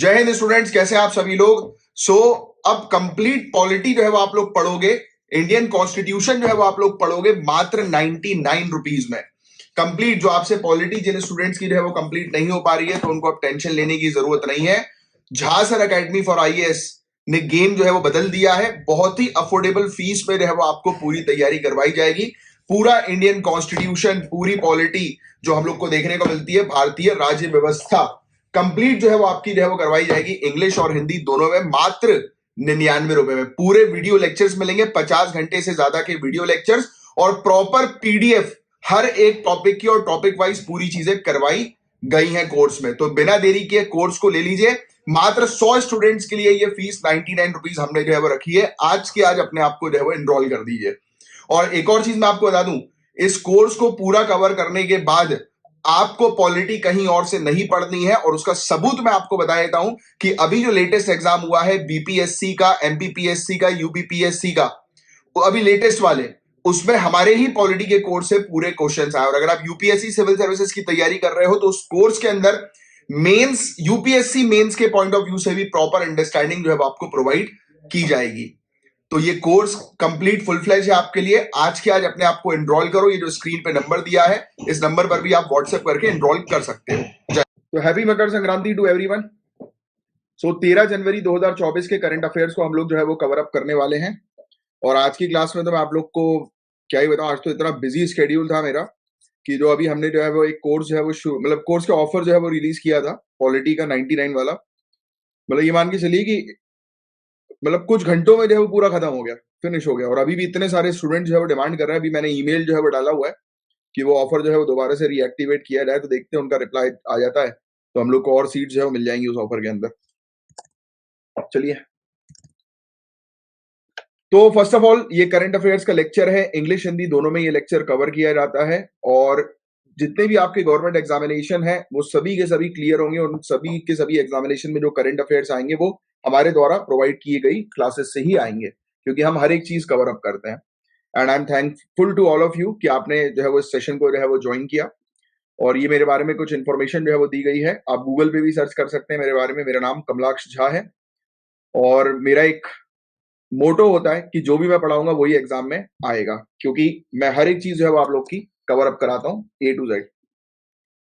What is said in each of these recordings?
जय हिंद स्टूडेंट्स, कैसे हैं आप सभी लोग। अब कंप्लीट पॉलिटी जो है वो आप लोग पढ़ोगे, इंडियन कॉन्स्टिट्यूशन जो है वो आप लोग पढ़ोगे मात्र 99 रुपीज में। कंप्लीट जो आपसे पॉलिटी जिन स्टूडेंट्स की जो है वो कंप्लीट नहीं हो पा रही है तो उनको अब टेंशन लेने की जरूरत नहीं है। Jha sir academy for IAS ने गेम जो है वो बदल दिया है। बहुत ही अफोर्डेबल फीस में जो है वो आपको पूरी तैयारी करवाई जाएगी। पूरा इंडियन कॉन्स्टिट्यूशन, पूरी पॉलिटी जो हम लोग को देखने को मिलती है, भारतीय राज्य व्यवस्था कंप्लीट जो है वो आपकी जो है वो करवाई जाएगी इंग्लिश और हिंदी दोनों में, मात्र 99 रुपए में। पूरे वीडियो लेक्चर्स मिलेंगे, 50 घंटे से ज्यादा के वीडियो लेक्चर्स और प्रॉपर पीडीएफ, हर एक टॉपिक की और टॉपिक वाइज पूरी चीजें करवाई गई हैं कोर्स में। तो बिना देरी किए कोर्स को ले लीजिए। मात्र 100 स्टूडेंट्स के लिए ये फीस 99 रुपीज हमने जो है वो रखी है। आज के आज अपने आप को जो है वो एनरोल कर दीजिए। और एक और चीज मैं आपको बता दूं, इस कोर्स को पूरा कवर करने के बाद आपको पॉलिटी कहीं और से नहीं पढ़नी है। और उसका सबूत मैं आपको बता देता हूं कि अभी जो लेटेस्ट एग्जाम हुआ है बीपीएससी का, एमपीपीएससी का, यूपीपीएससी का, वो अभी लेटेस्ट वाले, उसमें हमारे ही पॉलिटी के कोर्स से पूरे क्वेश्चंस आए। और अगर आप यूपीएससी सिविल सर्विसेज की तैयारी कर रहे हो तो उस कोर्स के अंदर मेंस, यूपीएससी मेंस के पॉइंट ऑफ व्यू से भी प्रॉपर अंडरस्टैंडिंग जो है आपको प्रोवाइड की जाएगी। तो ये कोर्स कंप्लीट फुल फ्लेज है आपके लिए। आज के आज अपने आप को एनरोल करो। ये जो स्क्रीन पे नंबर दिया है, इस नंबर पर भी आप व्हाट्सएप करके एनरोल कर सकते हो। तो happy Makar Sankranti to everyone. 13 जनवरी 2024 के करंट अफेयर्स को हम लोग जो है वो कवर अप करने वाले हैं। और आज की क्लास में तो मैं आप लोग को क्या ही बताऊं, आज तो इतना बिजी शेड्यूल था मेरा कि जो अभी हमने जो है वो एक कोर्स जो है वो मतलब कोर्स का ऑफर जो है वो रिलीज किया था पॉलिटी का 99 वाला। मतलब ये मान के चलिए कि मतलब कुछ घंटों में जो है वो पूरा खत्म हो गया, फिनिश हो गया। और अभी भी इतने सारे स्टूडेंट जो है वो डिमांड कर रहे हैं। अभी मैंने ईमेल जो है वो डाला हुआ है कि वो ऑफर जो है वो दोबारा से रीएक्टिवेट किया जाए, तो देखते हैं उनका रिप्लाई आ जाता है तो हम लोग को और सीट जो है वो मिल जाएंगी उस ऑफर के अंदर। चलिए, तो फर्स्ट ऑफ ऑल ये करंट अफेयर्स का लेक्चर है, इंग्लिश हिंदी दोनों में ये लेक्चर कवर किया जाता है। और जितने भी आपके गवर्नमेंट एग्जामिनेशन है वो सभी के सभी क्लियर होंगे। और सभी के सभी एग्जामिनेशन में जो करंट अफेयर्स आएंगे वो हमारे द्वारा प्रोवाइड की गई क्लासेस से ही आएंगे, क्योंकि हम हर एक चीज कवर अप करते हैं। And I am thankful to all of you कि आपने जो है वो इस सेशन को जो है वो ज्वाइन किया। और ये मेरे बारे में कुछ इन्फॉर्मेशन जो है वो दी गई है, आप गूगल पे भी सर्च कर सकते हैं मेरे बारे में। मेरा नाम कमलाक्ष झा है और मेरा एक मोटो होता है कि जो भी मैं पढ़ाऊंगा वही एग्जाम में आएगा, क्योंकि मैं हर एक चीज जो है वो आप लोग की कवर अप कराता हूँ A to Z।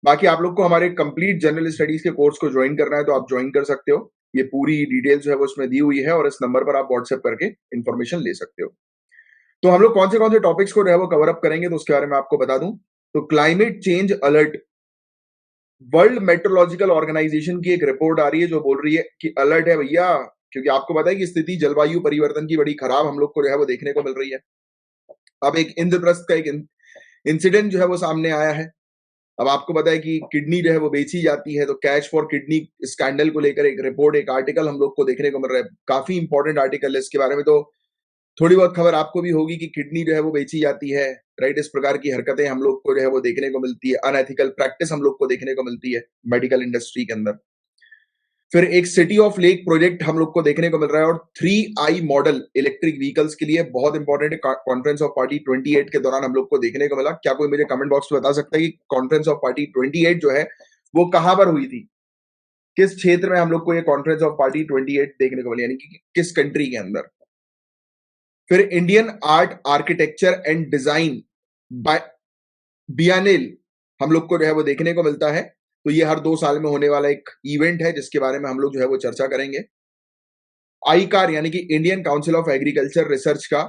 बाकी आप लोग को हमारे कंप्लीट जनरल स्टडीज के कोर्स को ज्वाइन करना है तो आप ज्वाइन कर सकते हो। ये पूरी डिटेल जो है वो उसमें दी हुई है और इस नंबर पर आप व्हाट्सएप करके इन्फॉर्मेशन ले सकते हो। तो हम लोग कौन से टॉपिक्स को जो है वो कवर अप करेंगे तो उसके बारे में आपको बता दूं। तो climate change alert, world meteorological organization की एक रिपोर्ट आ रही है जो बोल रही है कि अलर्ट है भैया, क्योंकि आपको पता है कि स्थिति जलवायु परिवर्तन की बड़ी खराब हम लोग को जो है वो देखने को मिल रही है। अब एक इंद्रप्रस्थ का एक इंसिडेंट जो है वो सामने आया है। अब आपको पता है कि किडनी जो है वो बेची जाती है, तो कैच फॉर किडनी स्कैंडल को लेकर एक रिपोर्ट, एक आर्टिकल हम लोग को देखने को मिल रहा है। काफी इंपॉर्टेंट आर्टिकल है, इसके बारे में तो थोड़ी बहुत खबर आपको भी होगी कि किडनी जो है वो बेची जाती है, राइट। इस प्रकार की हरकतें हम लोग को जो है वो देखने को मिलती है, अनएथिकल प्रैक्टिस हम लोग को देखने को मिलती है मेडिकल इंडस्ट्री के अंदर। फिर एक सिटी ऑफ लेक प्रोजेक्ट हम लोग को देखने को मिल रहा है। और 3I मॉडल इलेक्ट्रिक व्हीकल्स के लिए बहुत इंपॉर्टेंट है। कॉन्फ्रेंस ऑफ पार्टी 28 के दौरान हम लोग को देखने को मिला। क्या कोई मुझे कमेंट बॉक्स में बता सकता है कि कॉन्फ्रेंस ऑफ पार्टी 28 जो है वो कहां पर हुई थी, किस क्षेत्र में हम लोग को ये कॉन्फ्रेंस ऑफ पार्टी 28 देखने को मिली, यानी कि किस कंट्री के अंदर। फिर Indian art architecture and design biennale हम लोग को जो है वो देखने को मिलता है। तो ये हर 2 साल में होने वाला एक इवेंट है जिसके बारे में हम लोग जो है वो चर्चा करेंगे। आईकार यानी कि Indian council of agriculture research का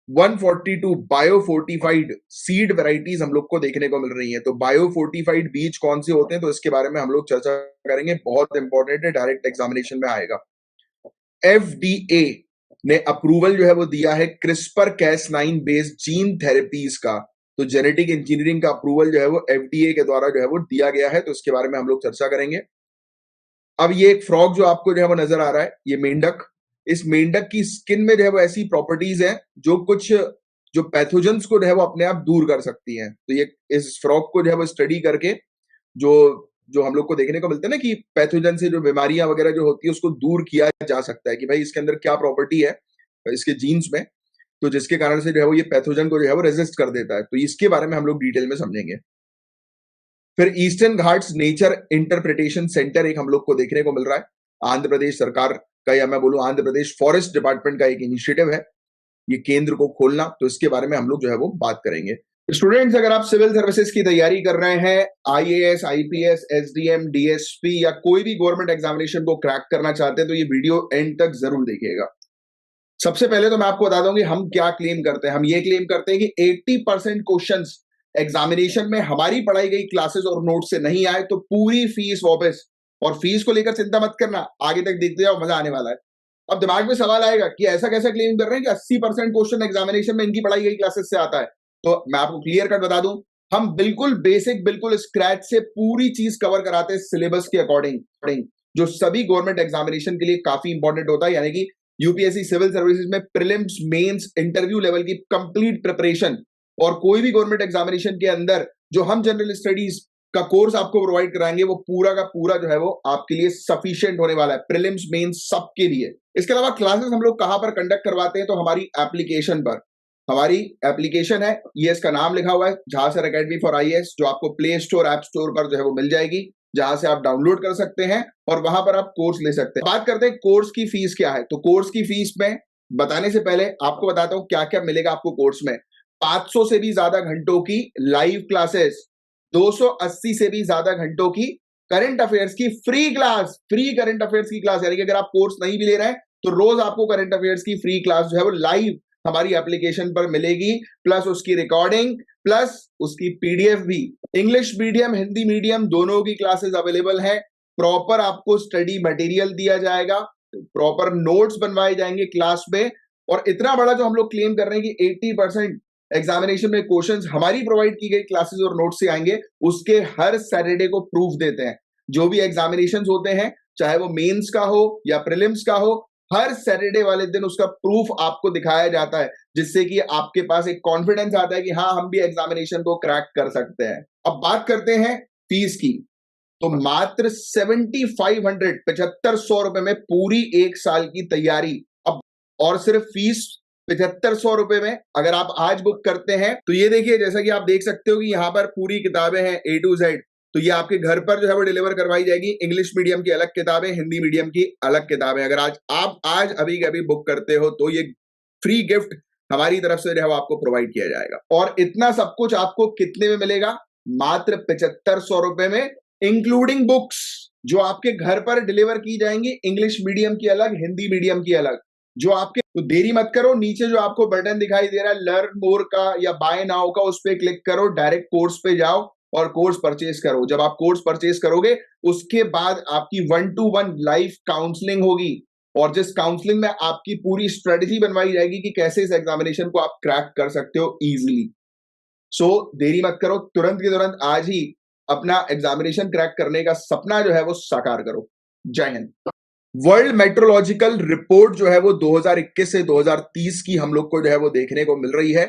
142 बायो फोर्टिफाइड सीड वेराइटीज हम लोग को देखने को मिल रही है। तो बायो फोर्टिफाइड बीज कौन से होते हैं तो इसके बारे में हम लोग चर्चा करेंगे, बहुत इंपॉर्टेंट है, डायरेक्ट एग्जामिनेशन में आएगा। FDA ने अप्रूवल जो है वो दिया है CRISPR Cas9 based gene therapies का। तो जेनेटिक इंजीनियरिंग का अप्रूवल जो है वो FDA के द्वारा जो है वो दिया गया है, तो इसके बारे में हम लोग चर्चा करेंगे। अब ये एक फ्रॉग जो आपको जो है वो नजर आ रहा है, ये मेंढक, इस मेंढक की स्किन में जो है वो ऐसी प्रॉपर्टीज हैं जो कुछ जो पैथोजेंस को जो है वो अपने आप दूर कर सकती हैं। तो ये इस फ्रॉग को जो है वो स्टडी करके जो जो हम लोग को देखने को मिलता है ना कि पैथोजन से जो बीमारियां वगैरह जो होती है उसको दूर किया जा सकता है, कि भाई इसके अंदर क्या प्रॉपर्टी है इसके जीन्स में, तो जिसके कारण से जो है वो ये पैथोजन को जो है वो रेजिस्ट कर देता है। तो इसके बारे में हम लोग डिटेल में समझेंगे। फिर eastern Ghats nature interpretation centre एक हम लोग को देखने को मिल रहा है। आंध्र प्रदेश सरकार का, या मैं बोलूं आंध्र प्रदेश फॉरेस्ट डिपार्टमेंट का एक इनिशिएटिव है ये केंद्र को खोलना। तो इसके बारे में हम लोग जो है वो बात करेंगे। स्टूडेंट्स, अगर आप सिविल सर्विसेज की तैयारी कर रहे हैं, आईएएस, आईपीएस, एसडीएम, डीएसपी या कोई भी गवर्नमेंट एग्जामिनेशन को क्रैक करना चाहते हैं तो ये वीडियो एंड तक जरूर देखिएगा। सबसे पहले तो मैं आपको बता दूं कि हम क्या क्लेम करते हैं। हम ये क्लेम करते हैं कि 80% क्वेश्चंस एग्जामिनेशन में हमारी पढ़ाई गई क्लासेस और नोट से नहीं आए तो पूरी फीस वापस। और फीस को लेकर चिंता मत करना, आगे तक देखते जाओ, मजा आने वाला है। अब दिमाग में सवाल आएगा कि ऐसा कैसा क्लेम कर रहे हैं कि 80% क्वेश्चन एग्जामिनेशन में इनकी पढ़ाई गई क्लासेस से आता है। तो मैं आपको क्लियर कट बता दूं, हम बिल्कुल बेसिक, बिल्कुल स्क्रैच से पूरी चीज कवर कराते हैं सिलेबस के अकॉर्डिंग, जो सभी गवर्नमेंट एग्जामिनेशन के लिए काफी इंपॉर्टेंट होता है। यानी कि यूपीएससी सिविल सर्विसेज में प्रीलिम्स, मेंस, इंटरव्यू लेवल की कंप्लीट प्रिपरेशन, और कोई भी गवर्नमेंट एग्जामिनेशन के अंदर जो हम जनरल स्टडीज का कोर्स आपको प्रोवाइड कराएंगे वो पूरा का पूरा जो है वो आपके लिए सफिशिएंट होने वाला है, प्रीलिम्स, मेंस सबके लिए। इसके अलावा क्लासेस हम लोग कहां पर कंडक्ट करवाते हैं, तो हमारी एप्लीकेशन पर। हमारी एप्लीकेशन है, ये इसका नाम लिखा हुआ है, झांसर एकेडमी फॉर आईएएस, जो आपको प्ले स्टोर, ऐप स्टोर पर जो है वो मिल जाएगी, जहां से आप डाउनलोड कर सकते हैं और वहां पर आप कोर्स ले सकते हैं। बात करते हैं कोर्स की फीस क्या है। तो कोर्स की फीस में बताने से पहले आपको बताता हूं क्या क्या मिलेगा आपको कोर्स में। 500 से भी ज्यादा घंटों की लाइव क्लासेस, 280 से भी ज्यादा घंटों की करंट अफेयर्स की free class, free current affairs की क्लास। यानी कि अगर आप कोर्स नहीं भी ले रहे हैं तो रोज आपको करंट अफेयर्स की फ्री क्लास जो है वो लाइव हमारी एप्लीकेशन पर मिलेगी, प्लस उसकी रिकॉर्डिंग, प्लस उसकी पीडीएफ भी। इंग्लिश मीडियम, हिंदी मीडियम दोनों की क्लासेस अवेलेबल है। प्रॉपर आपको स्टडी मटेरियल दिया जाएगा, प्रॉपर नोट्स बनवाए जाएंगे क्लास में। और इतना बड़ा जो हम लोग क्लेम कर रहे हैं कि 80% एग्जामिनेशन में क्वेश्चंस हमारी प्रोवाइड की गई क्लासेस और नोट से आएंगे, उसके हर सैटरडे को प्रूफ देते हैं। जो भी एग्जामिनेशंस होते हैं, चाहे वो मेंस का हो या प्रीलिम्स का हो, हर सैटरडे वाले दिन उसका प्रूफ आपको दिखाया जाता है, जिससे कि आपके पास एक कॉन्फिडेंस आता है कि हाँ, हम भी एग्जामिनेशन को क्रैक कर सकते हैं। अब बात करते हैं फीस की। तो मात्र 7500, 7500 रुपए में पूरी एक साल की तैयारी। अब और सिर्फ फीस 7500 रुपए में अगर आप आज बुक करते हैं तो ये देखिए, जैसा कि आप देख सकते हो कि यहाँ पर पूरी किताबें हैं A to Z। तो ये आपके घर पर जो है वो डिलीवर करवाई जाएगी। इंग्लिश मीडियम की अलग किताबें, हिंदी मीडियम की अलग किताबें। अगर आज अभी के अभी बुक करते हो तो ये फ्री गिफ्ट हमारी तरफ से जो है वो आपको प्रोवाइड किया जाएगा। और इतना सब कुछ आपको कितने में मिलेगा? मात्र 7500 रुपए में, इंक्लूडिंग बुक्स जो आपके घर पर डिलीवर की जाएंगी, इंग्लिश मीडियम की अलग, हिंदी मीडियम की अलग। जो आपके, तो देरी मत करो, नीचे जो आपको बटन दिखाई दे रहा है लर्न मोर का या बाय नाउ का, उस पर क्लिक करो, डायरेक्ट कोर्स पे जाओ और कोर्स परचेज करो। जब आप कोर्स परचेज करोगे उसके बाद आपकी 1-to-1 लाइव काउंसलिंग होगी, और जिस काउंसलिंग में आपकी पूरी स्ट्रेटेजी बनवाई जाएगी कि कैसे इस एग्जामिनेशन को आप क्रैक कर सकते हो इजीली। सो देरी मत करो, तुरंत के तुरंत आज ही अपना एग्जामिनेशन क्रैक करने का सपना जो है वो साकार करो। जय हिंद। वर्ल्ड मेट्रोलॉजिकल रिपोर्ट जो है वो 2021 से 2030 की हम लोग को जो है वो देखने को मिल रही है,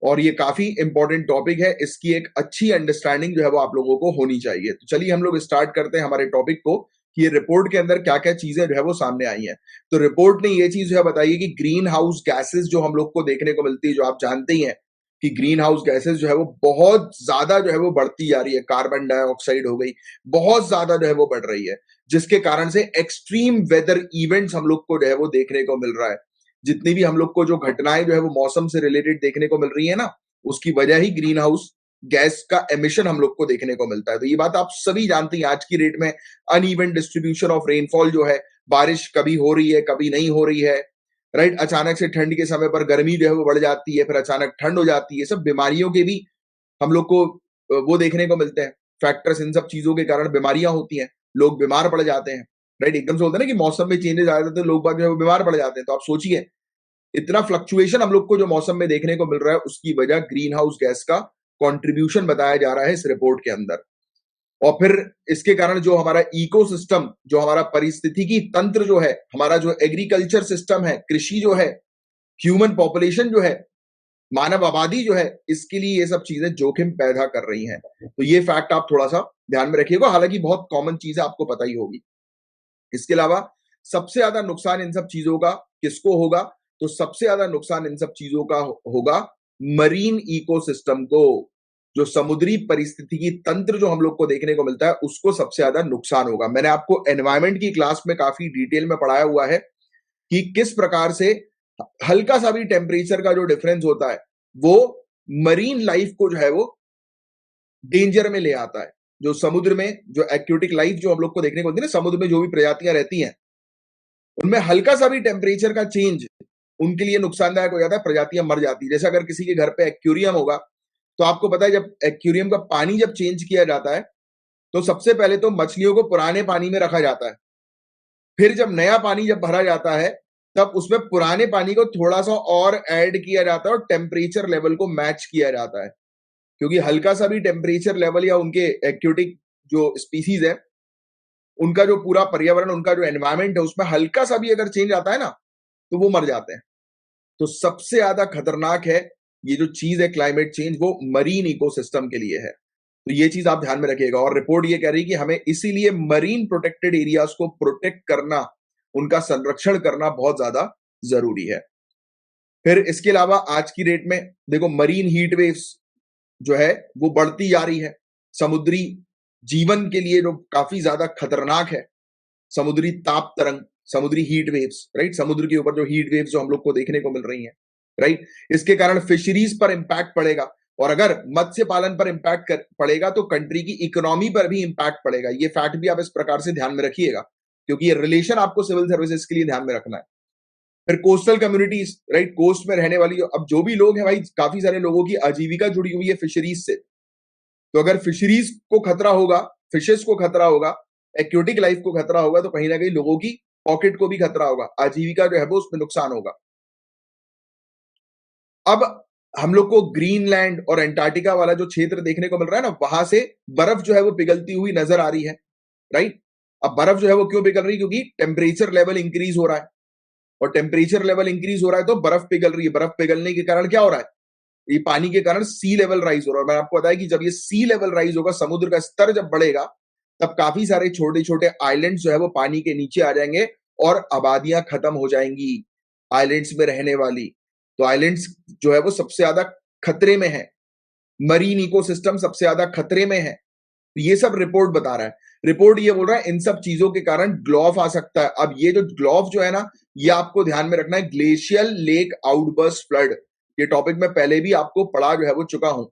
और ये काफी इंपॉर्टेंट टॉपिक है। इसकी एक अच्छी अंडरस्टैंडिंग जो है वो आप लोगों को होनी चाहिए। तो चलिए हम लोग स्टार्ट करते हैं हमारे टॉपिक को कि ये रिपोर्ट के अंदर क्या क्या चीजें जो है वो सामने आई हैं। तो रिपोर्ट ने ये चीज जो है बताई है कि ग्रीन हाउस गैसेस जो हम लोग को देखने को मिलती है, जो आप जानते ही हैं कि ग्रीन हाउस गैसेस जो है वो बहुत ज्यादा जो है वो बढ़ती जा रही है। कार्बन डाइऑक्साइड हो गई, बहुत ज्यादा जो है वो बढ़ रही है, जिसके कारण से एक्सट्रीम वेदर इवेंट्स हम लोग को जो है वो देखने को मिल रहा है। जितनी भी हम लोग को जो घटनाएं जो है वो मौसम से रिलेटेड देखने को मिल रही है ना, उसकी वजह ही ग्रीन हाउस गैस का एमिशन हम लोग को देखने को मिलता है। तो ये बात आप सभी जानते हैं। आज की डेट में अनइवन डिस्ट्रीब्यूशन ऑफ रेनफॉल जो है, बारिश कभी हो रही है कभी नहीं हो रही है, राइट। अचानक से ठंड के समय पर गर्मी जो है वो बढ़ जाती है, फिर अचानक ठंड हो जाती है। सब बीमारियों के भी हम लोग को वो देखने को मिलते हैं फैक्टर्स। इन सब चीजों के कारण बीमारियां होती हैं, लोग बीमार पड़ जाते हैं, राइट। एकदम से बोलते हैं ना कि मौसम में चेंजेस आ जाते हैं तो लोग बाग जो है वो बीमार पड़ जाते हैं। तो आप सोचिए, इतना फ्लक्चुएशन हम लोग को जो मौसम में देखने को मिल रहा है, उसकी वजह ग्रीन हाउस गैस का कंट्रीब्यूशन बताया जा रहा है इस रिपोर्ट के अंदर। और फिर इसके कारण जो हमारा इकोसिस्टम, जो हमारा पारिस्थितिकी तंत्र जो है, हमारा जो एग्रीकल्चर सिस्टम है, कृषि जो है, ह्यूमन पॉपुलेशन जो है, मानव आबादी जो है, इसके लिए ये सब चीजें जोखिम पैदा कर रही हैं। तो ये फैक्ट आप थोड़ा सा ध्यान में रखिएगा, हालांकि बहुत कॉमन चीज है, आपको पता ही होगी। इसके अलावा सबसे ज्यादा नुकसान इन सब चीजों का किसको होगा? तो सबसे ज्यादा नुकसान इन सब चीजों का होगा मरीन इकोसिस्टम को। जो समुद्री परिस्थितिकी तंत्र जो हम लोग को देखने को मिलता है उसको सबसे ज्यादा नुकसान होगा। मैंने आपको एनवायरमेंट की क्लास में काफी डिटेल में पढ़ाया हुआ है कि किस प्रकार से हल्का सा भी टेम्परेचर का जो डिफरेंस होता है वो मरीन लाइफ को जो है वो डेंजर में ले आता है। जो समुद्र में जो एक्वेटिक लाइफ जो हम लोग को देखने को मिलती है ना, समुद्र में जो भी प्रजातियां रहती हैं उनमें हल्का सा भी टेम्परेचर का चेंज उनके लिए नुकसानदायक हो जाता है, प्रजातियां मर जाती है। जैसे अगर किसी के घर पे एक्वेरियम होगा तो आपको पता है जब एक्वेरियम का पानी जब चेंज किया जाता है तो सबसे पहले तो मछलियों को पुराने पानी में रखा जाता है, फिर जब नया पानी जब भरा जाता है तब उसमें पुराने पानी को थोड़ा सा और ऐड किया जाता है और टेम्परेचर लेवल को मैच किया जाता है, क्योंकि हल्का सा भी टेम्परेचर लेवल या उनके एक्वेटिक जो स्पीसीज है उनका जो पूरा पर्यावरण उनका जो एनवायरमेंट है उसमें हल्का सा भी अगर चेंज आता है ना तो वो मर जाते हैं। तो सबसे ज्यादा खतरनाक है ये जो चीज है क्लाइमेट चेंज, वो मरीन इकोसिस्टम के लिए है। तो ये चीज आप ध्यान में रखिएगा। और रिपोर्ट ये कह रही है कि हमें इसीलिए मरीन प्रोटेक्टेड एरियाज को प्रोटेक्ट करना, उनका संरक्षण करना बहुत ज्यादा जरूरी है। फिर इसके अलावा आज की डेट में देखो मरीन हीट वेव्स जो है वो बढ़ती जा रही है, समुद्री जीवन के लिए जो काफी ज्यादा खतरनाक है। समुद्री ताप तरंग, समुद्री हीट वेव्स, राइट, समुद्र के ऊपर जो हीट वेव्स जो हम लोग को देखने को मिल रही हैं, राइट, इसके कारण फिशरीज पर इंपैक्ट पड़ेगा। और अगर मत्स्य पालन पर इंपैक्ट पड़ेगा तो कंट्री की इकोनॉमी पर भी इंपैक्ट पड़ेगा। ये फैक्ट भी आप इस प्रकार से ध्यान में रखिएगा, क्योंकि ये रिलेशन आपको सिविल सर्विसेज के लिए ध्यान में रखना है। फिर कोस्टल कम्युनिटीज, राइट, कोस्ट में रहने वाली अब जो भी लोग हैं भाई, काफी सारे लोगों की आजीविका जुड़ी हुई है फिशरीज से। तो अगर फिशरीज को खतरा होगा, फिशेस को खतरा होगा, एक्वेटिक लाइफ को खतरा होगा, तो कहीं ना कहीं लोगों की पॉकेट को भी खतरा होगा, आजीविका जो है वो उसमें नुकसान होगा। अब हम लोग को ग्रीनलैंड और एंटार्क्टिका वाला जो क्षेत्र देखने को मिल रहा है ना, वहां से बर्फ जो है वो पिघलती हुई नजर आ रही है, राइट। अब बर्फ जो है वो क्यों पिघल रही है? क्योंकि टेम्परेचर लेवल इंक्रीज हो रहा है, और टेम्परेचर लेवल इंक्रीज हो रहा है तो बर्फ पिघल रही है। बर्फ पिघलने के कारण क्या हो रहा है? ये पानी के कारण सी लेवल राइज हो रहा है। मैंने आपको बताया कि जब ये सी लेवल राइज होगा, समुद्र का स्तर जब बढ़ेगा, तब काफी सारे छोटे छोटे आइलैंड्स जो है वो पानी के नीचे आ जाएंगे और आबादियां खत्म हो जाएंगी आइलैंड्स में रहने वाली। तो आइलैंड्स जो है वो सबसे ज्यादा खतरे में है, मरीन इकोसिस्टम सबसे ज्यादा खतरे में है। तो ये सब रिपोर्ट बता रहा है। रिपोर्ट ये बोल रहा है इन सब चीजों के कारण ग्लोफ आ सकता है। अब ये जो ग्लोफ जो है ना, ये आपको ध्यान में रखना है, ग्लेशियल लेक आउटबर्स्ट फ्लड। ये टॉपिक मैं पहले भी आपको पढ़ा जो है वो चुका हूं,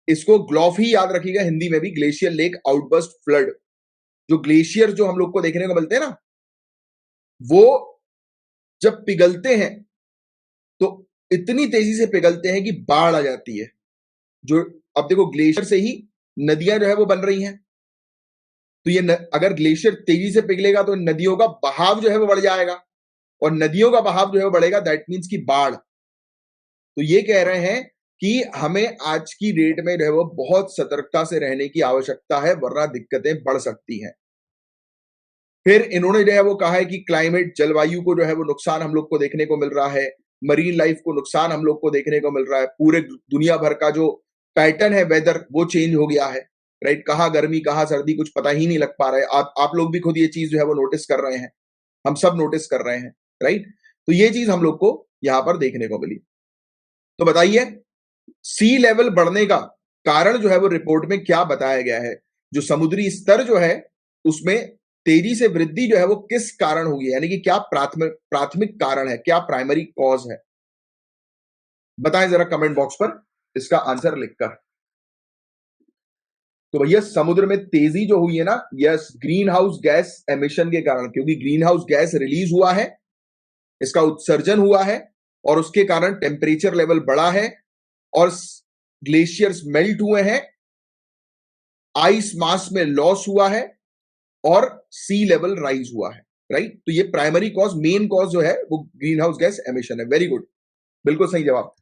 इसको ग्लोफ ही याद रखिएगा हिंदी में भी, ग्लेशियल लेक आउटबर्स्ट फ्लड। जो ग्लेशियर जो हम लोग को देखने को मिलते हैं ना, वो जब पिघलते हैं तो इतनी तेजी से पिघलते हैं कि बाढ़ आ जाती है। जो अब देखो ग्लेशियर से ही नदियां जो है वो बन रही हैं, तो ये अगर ग्लेशियर तेजी से पिघलेगा तो नदियों का बहाव जो है वो बढ़ जाएगा, और नदियों का बहाव जो है वो बढ़ेगा, दैट मीन्स की बाढ़। तो ये कह रहे हैं कि हमें आज की डेट में जो है वो बहुत सतर्कता से रहने की आवश्यकता है, वरना दिक्कतें बढ़ सकती हैं। फिर इन्होंने जो है वो कहा है कि क्लाइमेट, जलवायु को जो है वो नुकसान हम लोग को देखने को मिल रहा है, मरीन लाइफ को नुकसान हम लोग को देखने को मिल रहा है, पूरे दुनिया भर का जो पैटर्न है वेदर वो चेंज हो गया है, राइट। कहाँ गर्मी कहाँ सर्दी कुछ पता ही नहीं लग पा रहा है। आप लोग भी खुद ये चीज जो है वो नोटिस कर रहे हैं, हम सब नोटिस कर रहे हैं, राइट। तो ये चीज हम लोग को यहां पर देखने को मिली। तो बताइए सी लेवल बढ़ने का कारण जो है वो रिपोर्ट में क्या बताया गया है? जो समुद्री स्तर जो है उसमें तेजी से वृद्धि जो है वो किस कारण होगी, यानी कि क्या प्राथमिक कारण है, क्या प्राइमरी कॉज है? बताएं जरा कमेंट बॉक्स पर इसका आंसर लिखकर। तो भैया समुद्र में तेजी जो हुई है ना, yes, green house gas emission के कारण, क्योंकि ग्रीन हाउस गैस रिलीज हुआ है, इसका उत्सर्जन हुआ है, और उसके कारण टेम्परेचर लेवल बढ़ा है, और ग्लेशियर्स मेल्ट हुए हैं, आइस मास में लॉस हुआ है, और सी लेवल राइज हुआ है, राइट। तो ये प्राइमरी कॉज, मेन कॉज जो है वो ग्रीन हाउस गैस एमिशन है। वेरी गुड, बिल्कुल सही जवाब।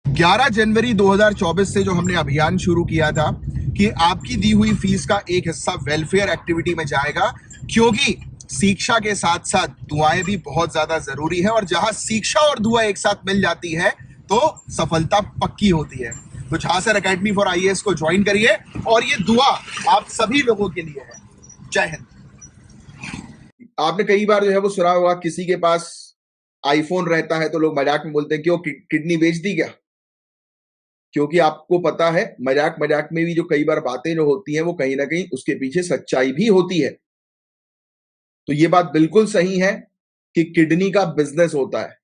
11 जनवरी 2024 से जो हमने अभियान शुरू किया था कि आपकी दी हुई फीस का एक हिस्सा वेलफेयर एक्टिविटी में जाएगा, क्योंकि शिक्षा के साथ साथ दुआएं भी बहुत ज्यादा जरूरी है, और जहां शिक्षा और दुआ एक साथ मिल जाती है तो सफलता पक्की होती है। तो Jha sir academy for IAS को ज्वाइन करिए और ये दुआ आप सभी लोगों के लिए है। जय हिंद। आपने कई बार जो है वो सुना होगा, किसी के पास आईफोन रहता है तो लोग मजाक में बोलते हैं क्यों किडनी बेच दी क्या? क्योंकि आपको पता है मजाक मजाक में भी जो कई बार बातें जो होती हैं वो कहीं ना कहीं उसके पीछे सच्चाई भी होती है। तो ये बात बिल्कुल सही है कि किडनी का बिजनेस होता है,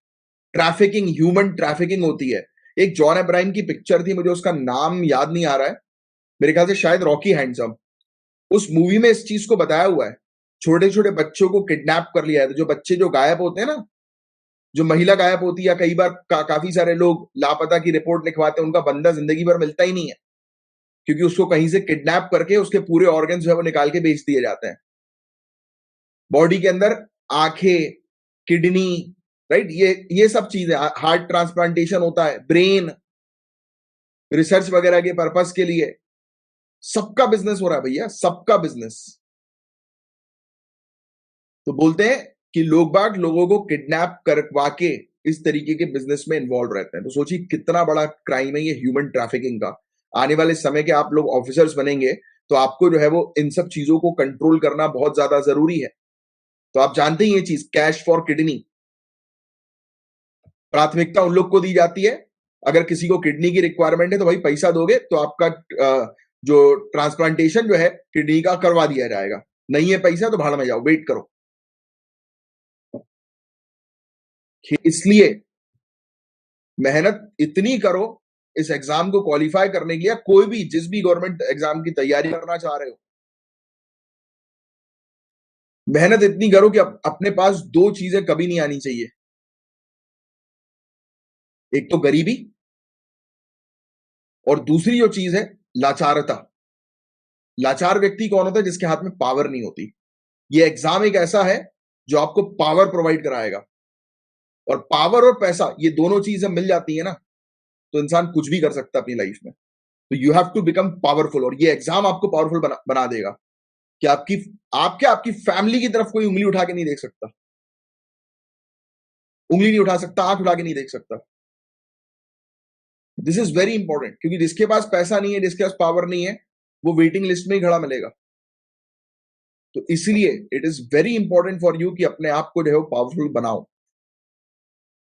ट्रैफिकिंग, ह्यूमन ट्रैफिकिंग होती है। एक जॉन अब्राहम की पिक्चर थी, मुझे उसका नाम याद नहीं आ रहा है, मेरे ख्याल से शायद रॉकी हैंडसम। उस मूवी में इस चीज को बताया हुआ है। छोटे छोटे बच्चों को किडनैप कर लिया है। तो जो बच्चे जो गायब होते हैं ना, जो महिला गायब होती है, या कई बार काफी सारे लोग लापता की रिपोर्ट लिखवाते हैं, उनका बंदा जिंदगी भर मिलता ही नहीं है, क्योंकि उसको कहीं से किडनैप करके उसके पूरे ऑर्गन जो है वो निकाल के बेच दिए जाते हैं। बॉडी के अंदर आंखें, किडनी, राइट, ये सब चीजें, हार्ट ट्रांसप्लांटेशन होता है, ब्रेन, रिसर्च वगैरह के पर्पस के लिए सबका बिजनेस हो रहा है भैया, सबका बिजनेस। तो बोलते हैं कि लोग बाग लोगों को किडनैप करवा के इस तरीके के बिजनेस में इन्वॉल्व रहते हैं। तो सोचिए कितना बड़ा क्राइम है ये ह्यूमन ट्रैफिकिंग का। आने वाले समय के आप लोग ऑफिसर्स बनेंगे तो आपको जो है वो इन सब चीजों को कंट्रोल करना बहुत ज्यादा जरूरी है। तो आप जानते ही ये चीज, कैश फॉर किडनी, प्राथमिकता उन लोग को दी जाती है। अगर किसी को किडनी की रिक्वायरमेंट है तो भाई पैसा दोगे तो आपका जो ट्रांसप्लांटेशन जो है किडनी का करवा दिया जाएगा। नहीं है पैसा तो भाड़ में जाओ, वेट करो। इसलिए मेहनत इतनी करो इस एग्जाम को क्वालिफाई करने के लिए। कोई भी, जिस भी गवर्नमेंट एग्जाम की तैयारी करना चाह रहे हो, मेहनत इतनी करो कि अपने पास दो चीजें कभी नहीं आनी चाहिए। एक तो गरीबी, और दूसरी जो चीज है लाचारता। लाचार व्यक्ति कौन होता है? जिसके हाथ में पावर नहीं होती। ये एग्जाम एक ऐसा है जो आपको पावर प्रोवाइड कराएगा। और पावर और पैसा, ये दोनों चीजें मिल जाती है ना, तो इंसान कुछ भी कर सकता है अपनी लाइफ में। तो you have to become powerful, और ये एग्जाम आपको पावरफुल बना देगा कि आपकी फैमिली की तरफ कोई उंगली उठा के नहीं देख सकता, उंगली नहीं उठा सकता, आंख उठा के नहीं देख सकता। दिस इज वेरी इंपॉर्टेंट, क्योंकि जिसके पास पैसा नहीं है, जिसके पास पावर नहीं है, वो वेटिंग लिस्ट में ही खड़ा मिलेगा। तो इसलिए it is very important for you कि अपने आप को जो है वो पावरफुल बनाओ।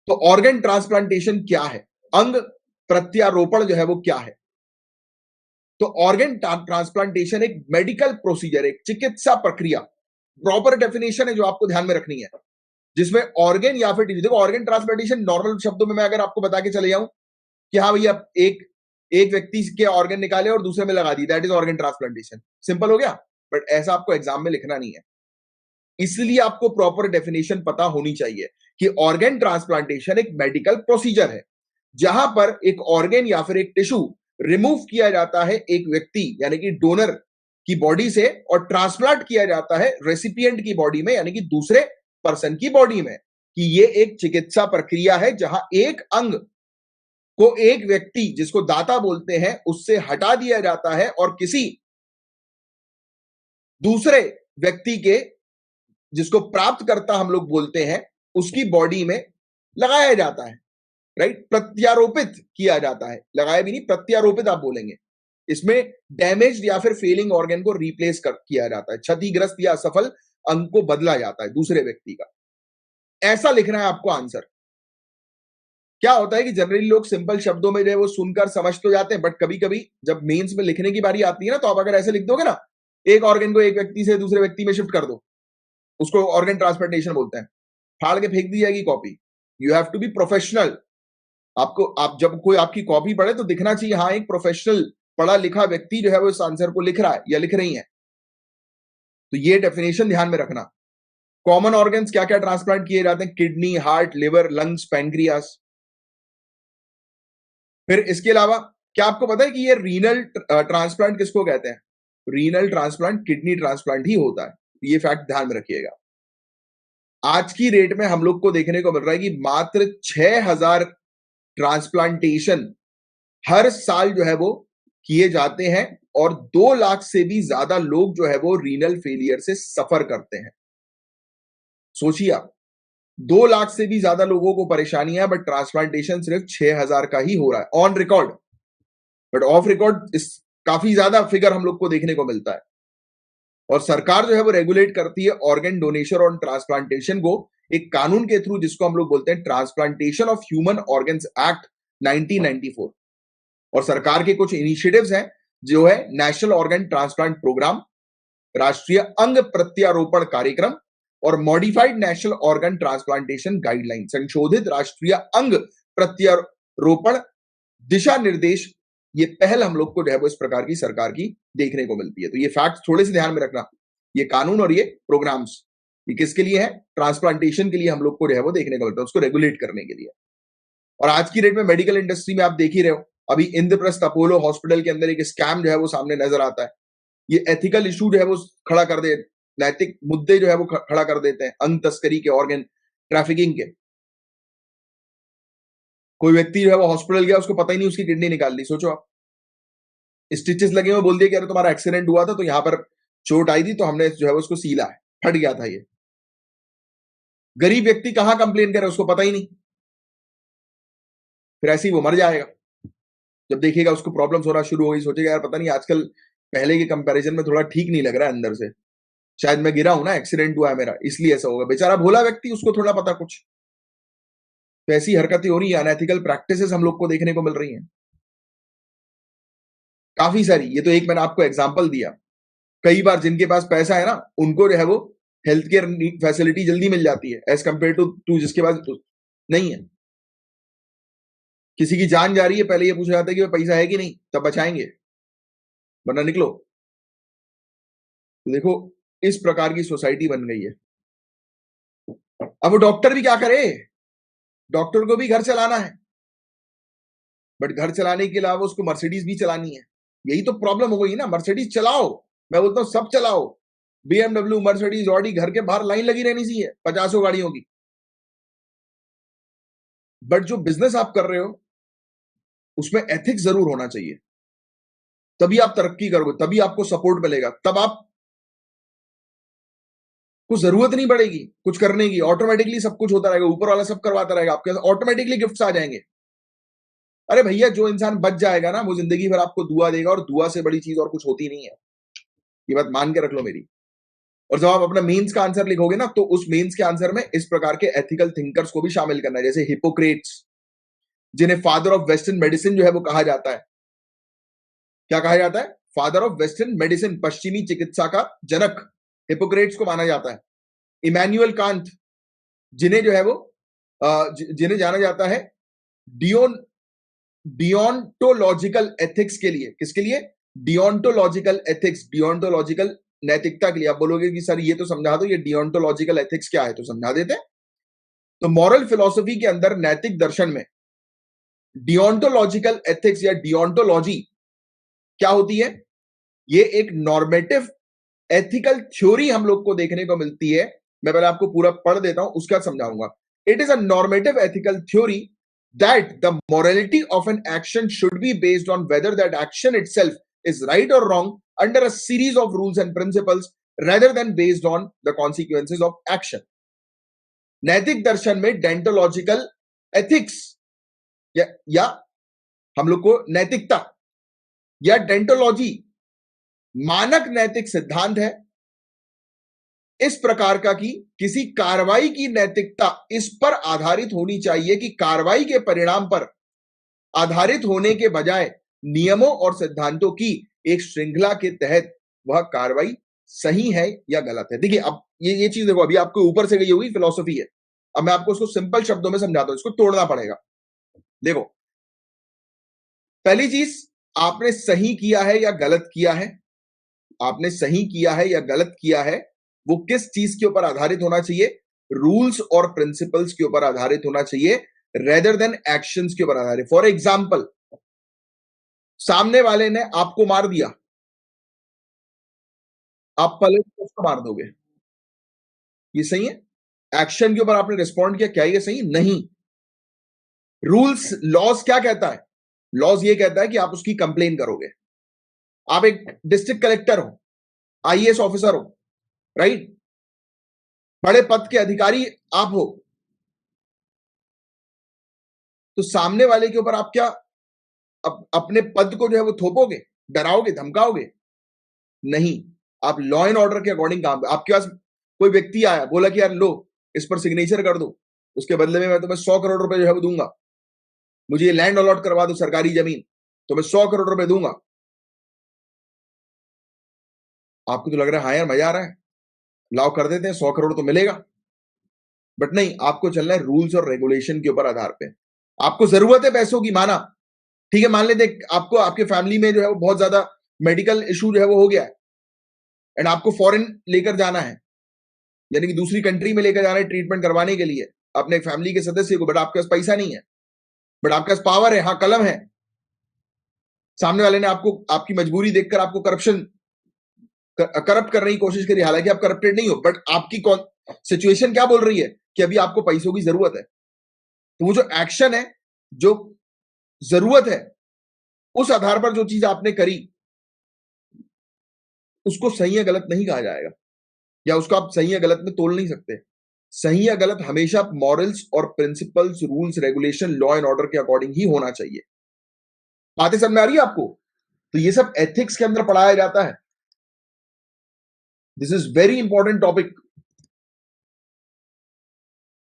तो ऑर्गन ट्रांसप्लांटेशन क्या है? अंग प्रत्यारोपण जो है वो क्या है? तो ऑर्गन ट्रांसप्लांटेशन एक मेडिकल प्रोसीजर, एक चिकित्सा प्रक्रिया, प्रॉपर डेफिनेशन है जो आपको ध्यान में रखनी है, जिसमें ऑर्गन या फिर टिश्यू, देखो ऑर्गन ट्रांसप्लांटेशन नॉर्मल शब्दों में मैं अगर आपको बता के चले जाऊं कि हाँ भैया एक एक व्यक्ति के ऑर्गन निकाले और दूसरे में लगा दी, that is organ transplantation, simple हो गया। बट ऐसा आपको एग्जाम में लिखना नहीं है। इसलिए आपको प्रॉपर डेफिनेशन पता होनी चाहिए कि ऑर्गन ट्रांसप्लांटेशन एक मेडिकल प्रोसीजर है, जहां पर एक ऑर्गन या फिर एक टिश्यू रिमूव किया जाता है एक व्यक्ति यानी कि डोनर की बॉडी से, और ट्रांसप्लांट किया जाता है रेसिपिएंट की बॉडी में यानी कि दूसरे पर्सन की बॉडी में। कि ये एक चिकित्सा प्रक्रिया है जहां एक अंग को एक व्यक्ति जिसको दाता बोलते हैं उससे हटा दिया जाता है और किसी दूसरे व्यक्ति के, जिसको प्राप्त करता हम लोग बोलते हैं, उसकी बॉडी में लगाया जाता है, राइट, प्रत्यारोपित किया जाता है। लगाया भी नहीं, प्रत्यारोपित आप बोलेंगे। इसमें डैमेज या फिर फेलिंग ऑर्गन को रिप्लेस किया जाता है, क्षतिग्रस्त या असफल अंग को बदला जाता है दूसरे व्यक्ति का। ऐसा लिखना है आपको आंसर। क्या होता है कि जनरली लोग सिंपल शब्दों में जो है वो सुनकर समझ तो जाते हैं, बट कभी कभी जब मेंस में लिखने की बारी आती है ना, तो आप अगर ऐसे लिख दोगे ना, एक ऑर्गन को एक व्यक्ति से दूसरे व्यक्ति में शिफ्ट कर दो, उसको ऑर्गन ट्रांसप्लांटेशन बोलते हैं, फाड़ के फेंक दी जाएगी copy. You have to be professional. आप जब कोई आपकी कॉपी पढ़े तो दिखना चाहिए हाँ एक प्रोफेशनल पढ़ा लिखा व्यक्ति जो है वो इस आंसर को लिख रहा है या लिख रही है। तो ये डेफिनेशन ध्यान में रखना। कॉमन ऑर्गन्स क्या क्या ट्रांसप्लांट किए जाते हैं? Kidney, heart, liver, lungs, pancreas. फिर इसके अलावा क्या आपको पता है कि ये रीनल ट्रांसप्लांट किसको कहते हैं? रीनल ट्रांसप्लांट किडनी ट्रांसप्लांट ही होता है। ये फैक्ट ध्यान में रखिएगा। आज की रेट में हम लोग को देखने को मिल रहा है कि मात्र 6000 ट्रांसप्लांटेशन हर साल जो है वो किए जाते हैं, और 2 लाख से भी ज्यादा लोग जो है वो रीनल फेलियर से सफर करते हैं। सोचिए आप, 2 लाख से भी ज्यादा लोगों को परेशानियां है, बट ट्रांसप्लांटेशन सिर्फ 6,000 का ही हो रहा है on record. But of record इस काफी ज्यादा फिगर हम लोग को देखने को मिलता है। और सरकार जो है वो रेगुलेट करती है ऑर्गन डोनेशन और ट्रांसप्लांटेशन को एक कानून के थ्रू, जिसको हम लोग बोलते हैं transplantation of human organs act 1994। और सरकार के कुछ इनिशिएटिव्स हैं, जो है नेशनल ऑर्गन ट्रांसप्लांट प्रोग्राम, राष्ट्रीय अंग प्रत्यारोपण कार्यक्रम और modified national organ transplantation guideline, संशोधित राष्ट्रीय अंग प्रत्यारोपण दिशा निर्देश। ये पहल हम लोग को जो है वो इस प्रकार की सरकार की देखने को मिलती है। तो ये फैक्ट थोड़े से ध्यान में रखना, ये कानून और ये प्रोग्राम्स, ये किसके लिए है? ट्रांसप्लांटेशन के लिए हम लोग को जो है वो देखने को मिलता है, उसको रेगुलेट करने के लिए। और आज की डेट में मेडिकल इंडस्ट्री में आप देख ही रहे हो, अभी इंद्रप्रस्थ अपोलो हॉस्पिटल के अंदर एक स्कैम जो है वो सामने नजर आता है। ये एथिकल इशू जो है वो खड़ा कर दे, नैतिक मुद्दे जो है वो खड़ा कर देते हैं अंग तस्करी के, ऑर्गन ट्रैफिकिंग के। कोई व्यक्ति जो है वो हॉस्पिटल गया, उसको पता ही नहीं, उसकी किडनी निकाल ली। सोचो आप, स्टिचेस लगे हुए, बोल दिया कि अरे तुम्हारा एक्सीडेंट हुआ था तो यहां पर चोट आई थी तो हमने जो है उसको सीला है, फट गया था ये। गरीब व्यक्ति कहां कंप्लेन करे, उसको पता ही नहीं, फिर ऐसे ही वो मर जाएगा। जब देखिएगा उसको प्रॉब्लम्स होना शुरू हो गई, सोचेगा यार पता नहीं आजकल पहले के कंपैरिजन में थोड़ा ठीक नहीं लग रहा है अंदर से, शायद मैं गिरा हूं ना, एक्सीडेंट हुआ है मेरा, इसलिए ऐसा होगा। बेचारा भोला व्यक्ति, उसको थोड़ा पता कुछ। तो ऐसी हरकतें हो रही है, अनएथिकल प्रैक्टिसेस हम लोग को देखने को मिल रही हैं काफी सारी। ये तो एक मैंने आपको एग्जांपल दिया। कई बार जिनके पास पैसा है ना, उनको जो है वो हेल्थ केयर फैसिलिटी जल्दी मिल जाती है एज कंपेयर टू जिसके पास नहीं है। किसी की जान जा रही है, पहले ये पूछा जाता है कि पैसा है कि नहीं, तब बचाएंगे, वरना निकलो। तो देखो, इस प्रकार की सोसाइटी बन गई है। अब वो डॉक्टर भी क्या करे, डॉक्टर को भी घर चलाना है, बट घर चलाने के अलावा उसको मर्सिडीज भी चलानी है। यही तो प्रॉब्लम हो गई ना। मर्सिडीज चलाओ, मैं बोलता हूं सब चलाओ, बीएमडब्ल्यू, मर्सिडीज, ऑडी, घर के बाहर लाइन लगी रहनी चाहिए 50 गाड़ियों की। बट जो बिजनेस आप कर रहे हो उसमें एथिक्स जरूर होना चाहिए, तभी आप तरक्की करोगे, तभी आपको सपोर्ट मिलेगा, तब आप को जरूरत नहीं पड़ेगी कुछ करने की, ऑटोमेटिकली सब कुछ होता रहेगा, ऊपर वाला सब करवाता रहेगा, आपके पास ऑटोमेटिकली गिफ्ट्स आ जाएंगे। अरे भैया, जो इंसान बच जाएगा ना, वो जिंदगी भर आपको दुआ देगा, और दुआ से बड़ी चीज और कुछ होती नहीं है, ये बात मान के रख लो मेरी। और जब आप अपना मेंस का आंसर लिखोगे ना, तो उस मेंस के आंसर में इस प्रकार के एथिकल थिंकर्स को भी शामिल करना है, जैसे हिपोक्रेट्स, जिन्हें फादर ऑफ वेस्टर्न मेडिसिन जो है वो कहा जाता है। क्या कहा जाता है? फादर ऑफ वेस्टर्न मेडिसिन, पश्चिमी चिकित्सा का जनक हिपोक्रेट्स को माना जाता है। इमैनुअल कांत, जिन्हें जो है वो जिन्हें जाना जाता है डियोन डियोंटोलॉजिकल एथिक्स के लिए। किसके लिए? डियोंटोलॉजिकल एथिक्स, डियोंटोलॉजिकल नैतिकता के लिए। आप बोलोगे कि सर ये तो समझा दो, ये डियोंटोलॉजिकल एथिक्स क्या है, तो समझा देते हैं। तो मॉरल फिलॉसफी के अंदर, नैतिक दर्शन में डियोंटोलॉजिकल एथिक्स या डियोंटोलॉजी क्या होती है? ये एक नॉर्मेटिव एथिकल थ्योरी हम लोग को देखने को मिलती है। मैं पहले आपको पूरा पढ़ देता हूं, उसका समझाऊंगा। It is a normative ethical theory that the morality of an action should be based on whether that action itself is right or wrong under a series of rules and principles rather than based on the consequences of action. नैतिक दर्शन में डेंटोलॉजिकल ethics या हम लोग को नैतिकता या dentology मानक नैतिक सिद्धांत है इस प्रकार का कि किसी कार्रवाई की नैतिकता इस पर आधारित होनी चाहिए कि कार्रवाई के परिणाम पर आधारित होने के बजाय नियमों और सिद्धांतों की एक श्रृंखला के तहत वह कार्रवाई सही है या गलत है। देखिए, अब ये चीज देखो, अभी आपको ऊपर से गई हुई फिलॉसफी है, अब मैं आपको उसको सिंपल शब्दों में समझाता हूं, इसको तोड़ना पड़ेगा। देखो, पहली चीज, आपने सही किया है या गलत किया है, आपने सही किया है या गलत किया है, वो किस चीज के ऊपर आधारित होना चाहिए? रूल्स और प्रिंसिपल्स के ऊपर आधारित होना चाहिए, रेदर देन एक्शंस के ऊपर आधारित। फॉर एग्जाम्पल, सामने वाले ने आपको मार दिया, आप पलट के उसको मार दोगे, ये सही है? एक्शन के ऊपर आपने रिस्पॉन्ड किया, क्या ये सही? नहीं। रूल्स, लॉज क्या कहता है? लॉज ये कहता है कि आप उसकी कंप्लेन करोगे। आप एक डिस्ट्रिक्ट कलेक्टर हो, आईएएस ऑफिसर हो, राइट, बड़े पद के अधिकारी आप हो, तो सामने वाले के ऊपर आप क्या अपने पद को जो है वो थोपोगे, डराओगे, धमकाओगे? नहीं, आप लॉ एंड ऑर्डर के अकॉर्डिंग काम। आपके पास कोई व्यक्ति आया, बोला कि यार लो इस पर सिग्नेचर कर दो, उसके बदले में मैं तुम्हें 100 करोड़ रुपए जो है वो दूंगा, मुझे ये लैंड अलॉट करवा दो, सरकारी जमीन, तो मैं 100 करोड़ रुपए दूंगा। आपको तो लग रहा है हाँ यार मजा आ रहा है, लाओ कर देते हैं, 100 करोड़ तो मिलेगा। बट नहीं, आपको चलना है रूल्स और रेगुलेशन के ऊपर आधार पे। आपको जरूरत है पैसों की, माना, ठीक है, मान लेते आपको आपके फैमिली में जो है वो बहुत ज्यादा मेडिकल इशू जो है वो हो गया है, एंड आपको फॉरेन लेकर जाना है, यानी कि दूसरी कंट्री में लेकर जाना है ट्रीटमेंट करवाने के लिए अपने फैमिली के सदस्य को, बट आपके पास पैसा नहीं है, बट आपके पास पावर है, हाँ कलम है, सामने वाले ने आपको आपकी मजबूरी देखकर आपको करप्ट करने की कोशिश करी, हालांकि आप करप्टेड नहीं हो, बट आपकी सिचुएशन क्या बोल रही है कि अभी आपको पैसों की जरूरत है। तो वो जो एक्शन है, जो जरूरत है, उस आधार पर जो चीज आपने करी, उसको सही या गलत नहीं कहा जाएगा, या उसको आप सही या गलत में तोल नहीं सकते। सही या गलत हमेशा मॉरल्स और principles, rules, regulation, law and order के अकॉर्डिंग ही होना चाहिए। बातें समझ में आ रही है आपको? तो ये सब एथिक्स के अंदर पढ़ाया जाता है। This is very important topic.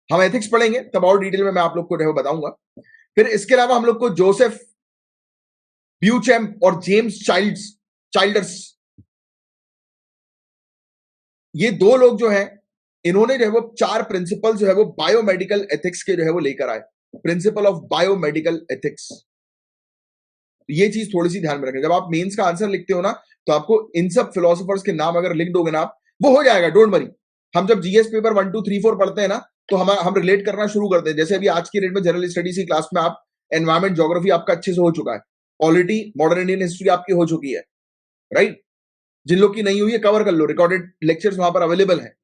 हम एथिक्स पढ़ेंगे तब और डिटेल में मैं आप लोग को बताऊंगा। फिर इसके अलावा हम लोग को जोसेफ ब्यूचेम और जेम्स चाइल्डर्स, ये दो लोग जो हैं, इन्होंने जो है वो 4 प्रिंसिपल जो है वो बायोमेडिकल एथिक्स के जो है वो लेकर आए। प्रिंसिपल ऑफ बायोमेडिकल एथिक्स, ये चीज थोड़ी सी ध्यान में रखें। जब आप मेंस का आंसर लिखते हो ना, तो आपको इन सब फिलोसोफर्स के नाम अगर लिख दोगे ना आप, वो हो जाएगा, डोंट वरी। हम जब जीएस पेपर 1 2 3 4 पढ़ते हैं ना, तो हम रिलेट करना शुरू करते हैं। जैसे अभी आज की डेट में जनरल स्टडीज की क्लास में आप एनवायरमेंट, ज्योग्राफी आपका अच्छे से हो चुका है, पॉलिटी, मॉडर्न इंडियन हिस्ट्री आपकी हो चुकी है, राइट? जिन लोग की नहीं हुई है कवर कर लो, रिकॉर्डेड लेक्चर्स वहां पर अवेलेबल है।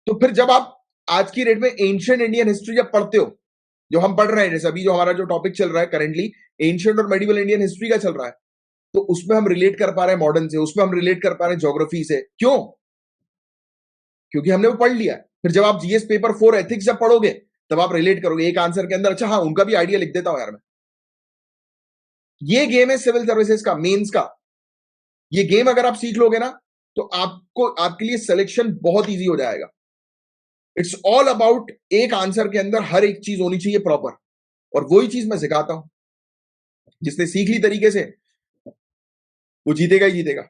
तो फिर जब आप आज की डेट में एंशिएंट इंडियन हिस्ट्री जब पढ़ते हो, जो हम पढ़ रहे हैं, जैसे अभी जो हमारा जो टॉपिक चल रहा है करेंटली, एंशिएंट और मेडिवल इंडियन हिस्ट्री का चल रहा है, तो उसमें हम रिलेट कर पा रहे हैं मॉडर्न से, उसमें हम रिलेट कर पा रहे हैं ज्योग्राफी से। क्यों? क्योंकि हमने वो पढ़ लिया। फिर जब आप जीएस पेपर 4 एथिक्स जब पढ़ोगे, तब आप रिलेट करोगे एक आंसर के अंदर। अच्छा हाँ, उनका भी आइडिया लिख देता हूं यार मैं। ये गेम है सिविल सर्विसेज का, मेंस का। ये गेम अगर आप सीख लोगे ना, तो आपको, आपके लिए सिलेक्शन बहुत इजी हो जाएगा। इट्स ऑल अबाउट एक आंसर के अंदर हर एक चीज होनी चाहिए प्रॉपर, और वही चीज मैं सिखाता हूं। जिसने सीख ली तरीके से, वो जीतेगा ही जीतेगा।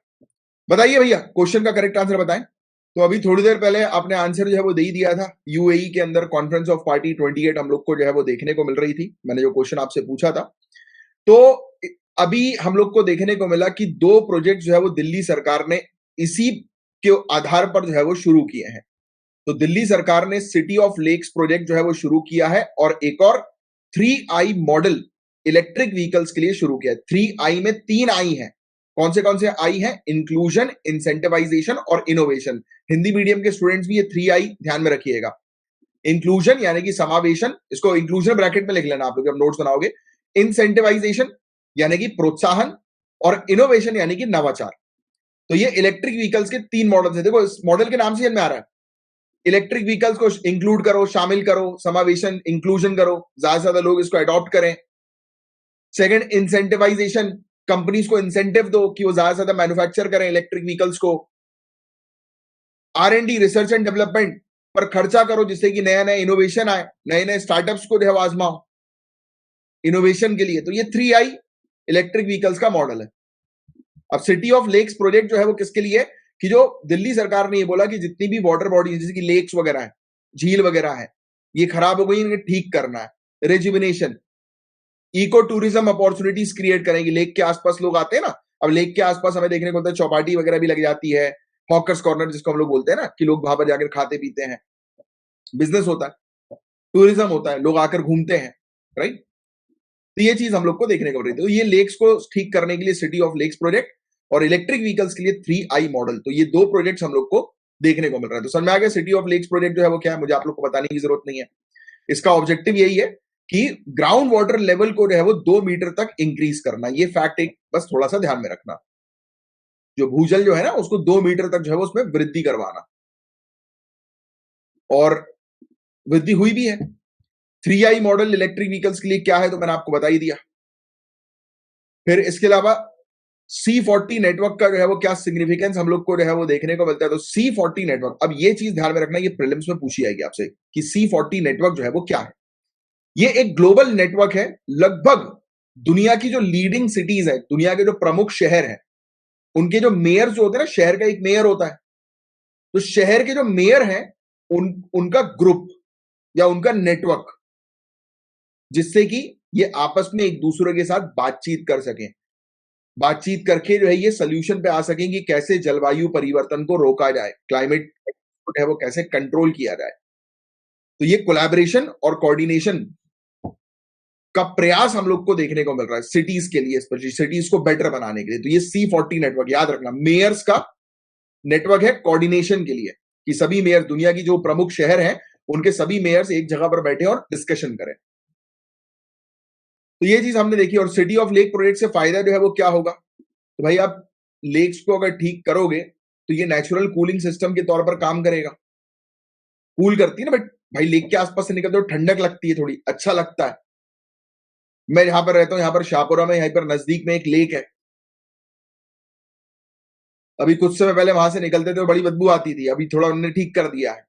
बताइए भैया, क्वेश्चन का करेक्ट आंसर बताएं। तो अभी थोड़ी देर पहले आपने आंसर जो है वो दे ही दिया था। यूएई के अंदर कॉन्फ्रेंस ऑफ पार्टी 28 हम लोग को जो है वो देखने को मिल रही थी। मैंने जो क्वेश्चन आपसे पूछा था, तो अभी हम लोग को देखने को मिला कि 2 प्रोजेक्ट जो है वो दिल्ली सरकार ने इसी के आधार पर जो है वो शुरू किए हैं। तो दिल्ली सरकार ने सिटी ऑफ लेक्स प्रोजेक्ट जो है वो शुरू किया है, और एक और 3I मॉडल इलेक्ट्रिक व्हीकल्स के लिए शुरू किया है। 3I में 3 आई है। कौन से आई है? इंक्लूजन, इंसेंटिवाइजेशन और इनोवेशन। हिंदी मीडियम के स्टूडेंट्स भी ये 3I ध्यान में रखिएगा। इंक्लूजन यानी कि समावेशन, इसको इंक्लूजन ब्रैकेट में लिख लेना आप लोग जब नोट्स बनाओगे। इंसेंटिवाइजेशन यानी कि प्रोत्साहन, और इनोवेशन यानी कि नवाचार। तो ये इलेक्ट्रिक व्हीकल्स के 3 मॉडल्स है। देखो इस मॉडल के नाम से समझ में आ रहा है, इलेक्ट्रिक व्हीकल्स को इंक्लूड करो, शामिल करो, समावेशन, इंक्लूजन करो, ज्यादा से ज्यादा लोग इसको अडॉप्ट करें। सेकंड, इंसेंटिवाइजेशन, कंपनीज को इंसेंटिव दो कि वो ज्यादा से ज्यादा मैन्युफैक्चर करें इलेक्ट्रिक व्हीकल्स को। R&D, रिसर्च एंड डेवलपमेंट पर खर्चा करो, जिससे कि नया नया इनोवेशन आए, नए नए स्टार्टअप्स को जो है आजमाओ इनोवेशन के लिए। तो ये 3I इलेक्ट्रिक व्हीकल्स का मॉडल है। अब सिटी ऑफ लेक्स प्रोजेक्ट जो है वो किसके लिए? कि जो दिल्ली सरकार ने ये बोला कि जितनी भी वाटर बॉडी, जैसे कि लेक्स वगैरह है, झील वगैरह है, ये खराब हो गई, इन्हें ठीक करना है। Rejuvenation, eco tourism opportunities create करेंगे। लेक के आसपास लोग आते हैं ना, अब लेक के आसपास हमें देखने को मिलता है चौपाटी वगैरह भी लग जाती है, हॉकर्स कॉर्नर जिसको हम लोग बोलते हैं ना, कि लोग वहां पर जाकर खाते पीते हैं, बिजनेस होता है, टूरिज्म होता है, लोग आकर घूमते हैं, राइट? तो ये चीज हम लोग को देखने को मिल रही थी। तो ये लेक्स को ठीक करने के लिए सिटी ऑफ लेक्स प्रोजेक्ट, और इलेक्ट्रिक व्हीकल्स के लिए 3I मॉडल। तो ये 2 प्रोजेक्ट्स हम लोग को देखने को मिल रहा है। तो समझ में आ गया सिटी ऑफ लेक्स प्रोजेक्ट जो है वो क्या है, मुझे आप लोग को बताने की जरूरत नहीं है। इसका ऑब्जेक्टिव यही है कि ग्राउंड वाटर लेवल को जो है वो 2 मीटर तक इंक्रीज करना। ये फैक्ट एक बस थोड़ा सा ध्यान में रखना। जो भूजल जो है ना, उसको 2 मीटर तक जो है वो उसमें वृद्धि करवाना, और वृद्धि हुई भी है। 3i मॉडल इलेक्ट्रिक व्हीकल्स के लिए क्या है तो मैंने आपको बता ही दिया। फिर इसके अलावा C40 नेटवर्क का जो है वो क्या सिग्निफिकेंस हम लोग को जो है वो देखने को मिलता है। तो C40 नेटवर्क, अब ये चीज ध्यान में रखना, ये प्रीलिम्स में पूछी जाएगी आपसे कि C40 नेटवर्क जो है वो क्या है। ये एक ग्लोबल नेटवर्क है। लगभग दुनिया की जो लीडिंग सिटीज है, दुनिया के जो प्रमुख शहर हैं, उनके जो मेयर जो होते हैं ना, शहर का एक मेयर होता है, तो शहर के जो मेयर हैं उनका ग्रुप या उनका नेटवर्क, जिससे कि ये आपस में एक दूसरे के साथ बातचीत कर सकें, बातचीत करके जो है ये सोल्यूशन पे आ सकें कि कैसे जलवायु परिवर्तन को रोका जाए, क्लाइमेट है वो कैसे कंट्रोल किया जाए। तो ये कोलैबोरेशन और कोऑर्डिनेशन का प्रयास हम लोग को देखने को मिल रहा है सिटीज के लिए, स्पेशली सिटीज को बेटर बनाने के लिए। तो ये C40 नेटवर्क याद रखना, मेयर्स का नेटवर्क है कोऑर्डिनेशन के लिए, कि सभी मेयर, दुनिया की जो प्रमुख शहर हैं उनके सभी मेयर्स एक जगह पर बैठे और डिस्कशन करें। तो ये चीज हमने देखी। और सिटी ऑफ लेक प्रोजेक्ट से फायदा जो है वो क्या होगा, तो भाई आप लेक्स को अगर ठीक करोगे तो ये नेचुरल कूलिंग सिस्टम के तौर पर काम करेगा, कूल करती है ना। बट भाई लेक के आसपास से निकलते हो ठंडक लगती है, थोड़ी अच्छा लगता है। मैं जहां पर रहता हूं, यहाँ पर शाहपुरा में, यहीं पर नजदीक में एक लेक है। अभी कुछ समय पहले वहां से निकलते थे बड़ी बदबू आती थी, अभी थोड़ा उन्होंने ठीक कर दिया है,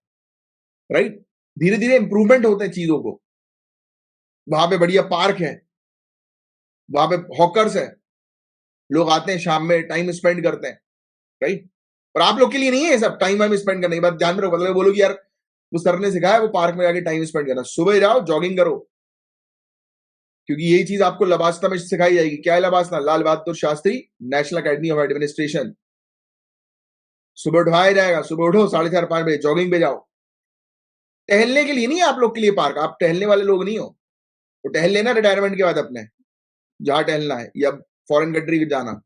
राइट। धीरे धीरे इंप्रूवमेंट होते हैं चीजों को। वहां पे बढ़िया पार्क है, वहां पे हॉकर्स है, लोग आते हैं शाम में टाइम स्पेंड करते हैं, राइट। पर आप लोग के लिए नहीं है ये सब टाइम वाइम स्पेंड करने की बात, ध्यान में रखो। मतलब बोलो कि यार वो सर ने सिखाया वो पार्क में जाके टाइम स्पेंड करना, सुबह जाओ जॉगिंग करो, क्योंकि यही चीज आपको लबासना में सिखाई जाएगी। क्या है LBSNAA? Lal Bahadur Shastri National Academy of Administration. सुबह उठाया जाएगा, सुबह उठो 4:30-5 बजे जॉगिंग पे जाओ। टहलने के लिए नहीं है आप लोग के लिए पार्क, आप टहलने वाले लोग नहीं हो। तो टहल लेना रिटायरमेंट के बाद अपने, जहां टहलना है, या फॉरेन कंट्री में जाना।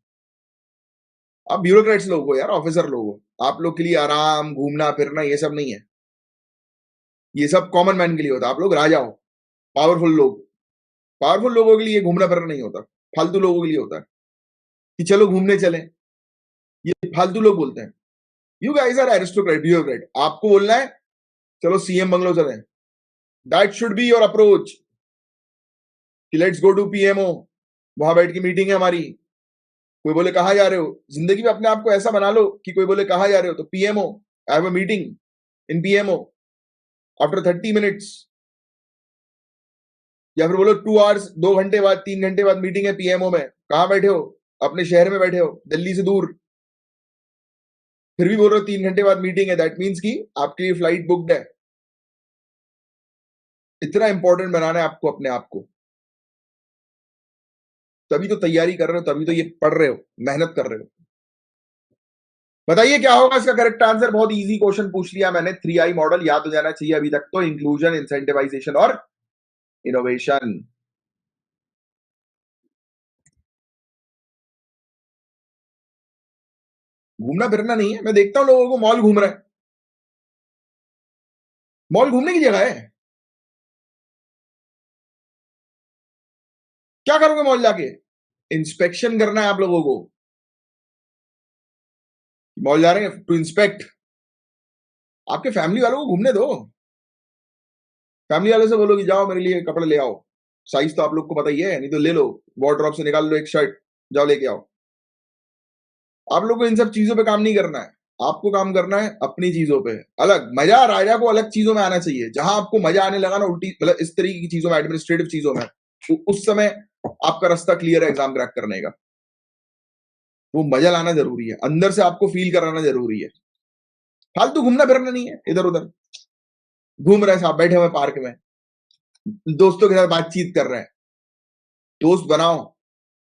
आप ब्यूरोक्रेट्स लोग हो यार, ऑफिसर लोग हो। आप लोग के लिए आराम, घूमना फिरना ये सब नहीं है, ये सब कॉमन मैन के लिए होता है। आप लोग राजा हो, पावरफुल लोग। पावरफुल लोगों के लिए घूमना फिरना नहीं होता, फालतू लोगों के लिए होता है कि चलो घूमने चलें। ये फालतू लोग बोलते हैं। You guys are aristocrat, bureaucrat. आपको बोलना है चलो सीएम बंगलो चलें, that should be your approach, कि लेट्स गो टू पीएमओ, वहां बैठ के मीटिंग है हमारी। कोई बोले कहाँ जा रहे हो, जिंदगी में अपने आप को ऐसा बना लो कि कोई बोले कहाँ जा रहे हो तो PMO, I have a meeting in PMO after 30 minutes. या फिर बोलो 2 आवर्स, 2 घंटे बाद, 3 घंटे बाद मीटिंग है पीएमओ में। कहाँ बैठे हो? अपने शहर में बैठे हो, दिल्ली से दूर। फिर भी बोल रहे हो 3 घंटे बाद मीटिंग है, दैट मीन्स कि आपके लिए फ्लाइट बुक्ड है। इतना इंपॉर्टेंट बनाना है आपको अपने आप को, तभी तो तैयारी कर रहे हो, तभी तो ये पढ़ रहे हो, मेहनत कर रहे हो। बताइए क्या होगा इसका करेक्ट आंसर? बहुत इजी क्वेश्चन पूछ लिया मैंने। 3i मॉडल याद हो जाना चाहिए अभी तक तो, इंक्लूजन, इंसेंटिवाइजेशन और इनोवेशन। घूमना फिरना नहीं है। मैं देखता हूं लोगों को मॉल घूम रहे हैं, मॉल घूमने की जगह है? क्या करोगे मॉल जाके? इंस्पेक्शन करना है आप लोगों को। मॉल जा रहे हैं टू इंस्पेक्ट। आपके फैमिली वालों को घूमने दो। फैमिली वालों से बोलो कि जाओ मेरे लिए कपड़े ले आओ, साइज तो आप लोग को पता ही है, नहीं तो ले लो, वार्डरोब से निकाल लो एक शर्ट, जाओ लेके आओ। आप लोग को इन सब चीजों पे काम नहीं करना है, आपको काम करना है अपनी चीजों पे। अलग मजा, राजा को अलग चीजों में आना चाहिए। जहां आपको मजा आने लगा ना उल्टी, मतलब इस तरीके की चीजों में, एडमिनिस्ट्रेटिव चीजों में, उस समय आपका रास्ता क्लियर है एग्जाम क्रैक करने का। वो मजा लाना जरूरी है, अंदर से आपको फील कराना जरूरी है। फालतू घूमना फिरना नहीं है। इधर उधर घूम रहे हैं साहब, बैठे हुए पार्क में, दोस्तों के साथ बातचीत कर रहे हैं। दोस्त बनाओ,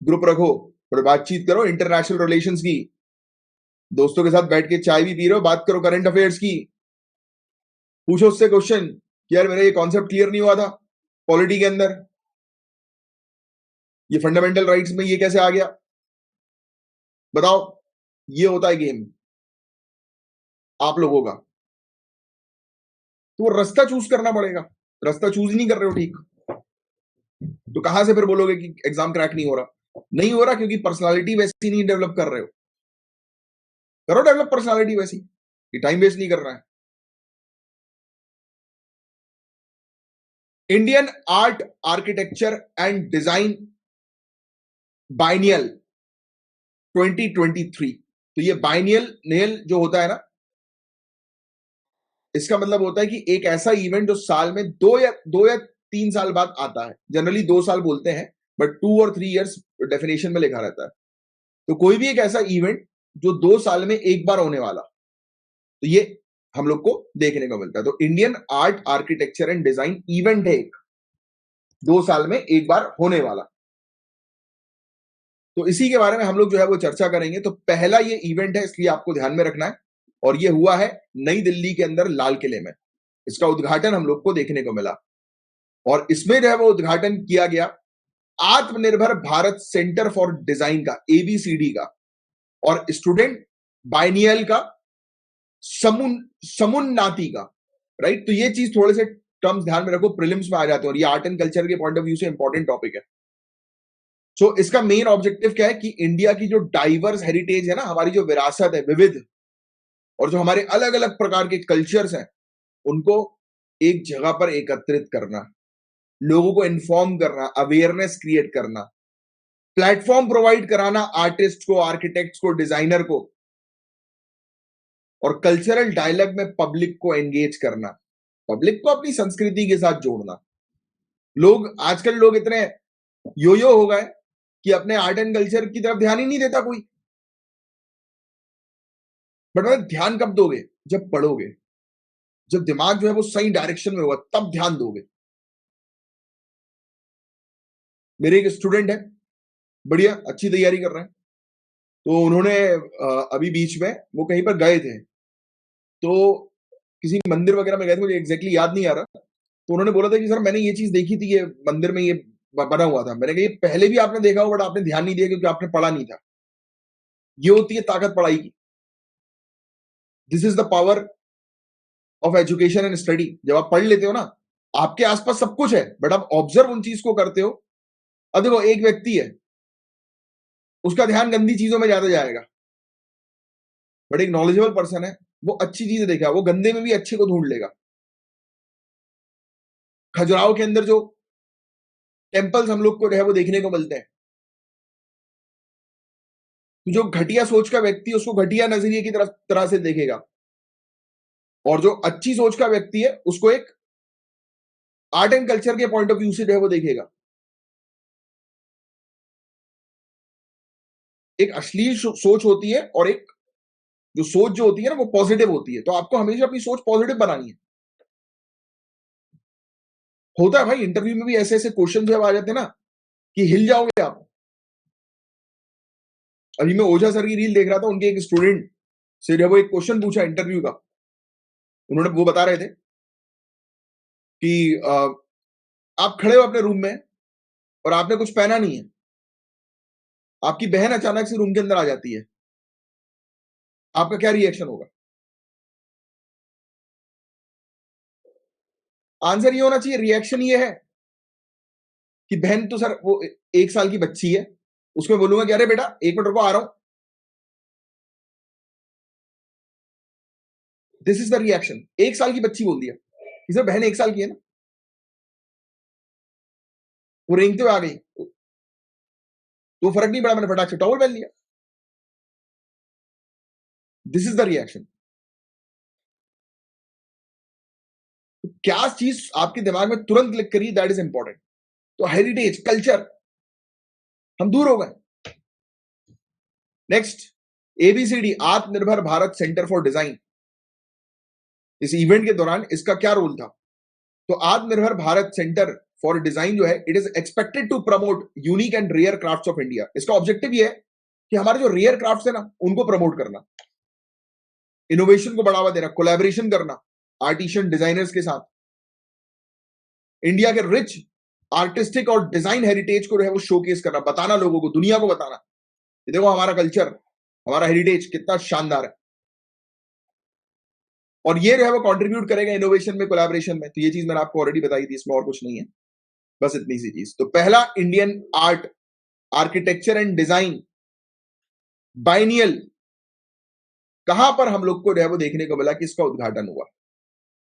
ग्रुप रखो और बातचीत करो इंटरनेशनल रिलेशंस की। दोस्तों के साथ बैठ के चाय भी पी रहे हो, बात करो करंट अफेयर्स की। पूछो उससे क्वेश्चन कि यार मेरा ये कॉन्सेप्ट क्लियर नहीं हुआ था पॉलिटी के अंदर, ये फंडामेंटल राइट्स में ये कैसे आ गया, बताओ। ये होता है गेम आप लोगों का। तो वो रास्ता चूज करना पड़ेगा, रास्ता चूज नहीं कर रहे हो ठीक, तो कहां से फिर बोलोगे कि एग्जाम क्रैक नहीं हो रहा? नहीं हो रहा क्योंकि पर्सनालिटी वैसी नहीं डेवलप कर रहे हो। करो डेवलप पर्सनालिटी वैसी कि टाइम वेस्ट नहीं करना है। Indian art architecture and design biennial 2023। तो ये बाइनियल जो होता है ना, इसका मतलब होता है कि एक ऐसा इवेंट जो साल में 2 या 3 साल बाद आता है। जनरली 2 साल बोलते हैं, बट 2 और 3 इयर्स डेफिनेशन में लिखा रहता है। तो कोई भी एक ऐसा इवेंट जो 2 साल में एक बार होने वाला, तो ये हम लोग को देखने को मिलता है। तो Indian art architecture and design event है एक 2 साल में एक बार होने वाला। तो इसी के बारे में हम लोग जो है वो चर्चा करेंगे। तो पहला ये इवेंट है, इसलिए आपको ध्यान में रखना है। और ये हुआ है नई दिल्ली के अंदर लाल किले में। इसका उद्घाटन हम लोग को देखने को मिला और इसमें जो है वो उद्घाटन किया गया आत्मनिर्भर भारत सेंटर फॉर डिजाइन का, एबीसीडी का, और स्टूडेंट बाइनियल का, समुन्नाति का। राइट। तो ये चीज थोड़े से टर्म्स ध्यान में रखो, प्रीलिम्स में आ जाते हैं और ये आर्ट एंड कल्चर के पॉइंट ऑफ व्यू से इंपॉर्टेंट टॉपिक है। सो इसका मेन ऑब्जेक्टिव क्या है कि इंडिया की जो डाइवर्स हेरिटेज है ना, हमारी जो विरासत है विविध, और जो हमारे अलग अलग प्रकार के कल्चर्स हैं, उनको एक जगह पर एकत्रित करना, लोगों को इन्फॉर्म करना, अवेयरनेस क्रिएट करना, प्लेटफॉर्म प्रोवाइड कराना आर्टिस्ट को, आर्किटेक्ट्स को, डिजाइनर को, और कल्चरल डायलॉग में पब्लिक को एंगेज करना, पब्लिक को अपनी संस्कृति के साथ जोड़ना। आजकल लोग इतने यो हो गए कि अपने आर्ट एंड कल्चर की तरफ ध्यान ही नहीं देता कोई। बट ध्यान कब दोगे? जब पढ़ोगे, जब दिमाग जो है वो सही डायरेक्शन में होगा, तब ध्यान दोगे। मेरे एक स्टूडेंट है, बढ़िया अच्छी तैयारी कर रहे हैं। तो उन्होंने अभी बीच में वो कहीं पर गए थे, तो किसी मंदिर वगैरह में गए थे, मुझे एग्जैक्टली याद नहीं आ रहा। तो उन्होंने बोला था कि सर मैंने ये चीज देखी थी, ये मंदिर में ये बना हुआ था। मैंने कहा ये पहले भी आपने देखा हो, बट आपने ध्यान नहीं दिया क्योंकि आपने पढ़ा नहीं था। ये होती है ताकत पढ़ाई की। This is the power of education and study. जब आप पढ़ लेते हो ना, आपके आसपास सब कुछ है, बट आप ऑब्जर्व उन चीज को करते हो। अब देखो, एक व्यक्ति है, उसका ध्यान गंदी चीजों में ज्यादा जाएगा, बट एक नॉलेजेबल पर्सन है, वो अच्छी चीजें देखा, वो गंदे में भी अच्छे को ढूंढ लेगा। खजुराहो के अंदर जो टेम्पल्स हम लोग को जो है वो देखने को मिलते हैं, तो जो घटिया सोच का व्यक्ति है उसको घटिया नजरिए की तरह से देखेगा, और जो अच्छी सोच का व्यक्ति है उसको एक आर्ट एंड कल्चर के पॉइंट ऑफ व्यू से जो है वो देखेगा। एक अश्लील सोच होती है और एक जो सोच जो होती है ना वो पॉजिटिव होती है। तो आपको हमेशा अपनी सोच पॉजिटिव बनानी है। होता है भाई, इंटरव्यू में भी ऐसे ऐसे क्वेश्चन जो आ जाते हैं ना कि हिल जाओगे आप। अभी मैं ओझा सर की रील देख रहा था, उनके एक स्टूडेंट से जब वो एक क्वेश्चन पूछा इंटरव्यू का, उन्होंने वो बता रहे थे कि आप खड़े हो अपने रूम में और आपने कुछ पहना नहीं है, आपकी बहन अचानक से रूम के अंदर आ जाती है, आपका क्या रिएक्शन होगा? आंसर ये होना चाहिए, रिएक्शन ये है कि बहन तो सर वो 1 साल की बच्ची है, उसमें बोलूंगा कि अरे बेटा 1 मिनट रुको, आ रहा हूं। This is the reaction. 1 साल की बच्ची बोल दिया कि सर बहन 1 साल की है ना, वो रेंगते हुए आ गई, तो फर्क नहीं पड़ा, मैंने फटाक से टॉवल पहन लिया। This is the reaction. क्या चीज आपके दिमाग में तुरंत क्लिक करी, दैट इज इंपॉर्टेंट। तो हेरिटेज, कल्चर, हम दूर हो गए। नेक्स्ट, एबीसीडी, आत्मनिर्भर भारत सेंटर फॉर डिजाइन। इस इवेंट के दौरान इसका क्या रोल था? तो आत्मनिर्भर भारत सेंटर फॉर डिजाइन जो है, it is expected to promote unique and rare crafts of India. इसका ऑब्जेक्टिव ये है कि हमारे जो रेयर क्राफ्ट्स है ना, उनको प्रमोट करना, इनोवेशन को बढ़ावा देना, कोलैबोरेशन करना आर्टिशियन डिजाइनर्स के साथ, इंडिया के रिच आर्टिस्टिक और डिजाइन हेरिटेज को जो है वो शोकेस करना, बताना लोगों को, दुनिया को बताना कि देखो हमारा कल्चर, हमारा हेरिटेज कितना शानदार है। और ये जो है वो कंट्रीब्यूट करेगा इनोवेशन में, कोलैबोरेशन में। तो ये चीज मैंने आपको ऑलरेडी बताई थी, इसमें और कुछ नहीं है, बस इतनी सी चीज। तो पहला Indian art architecture and design biennial कहां पर हम लोग को जो है वो देखने को मिला कि इसका उद्घाटन हुआ?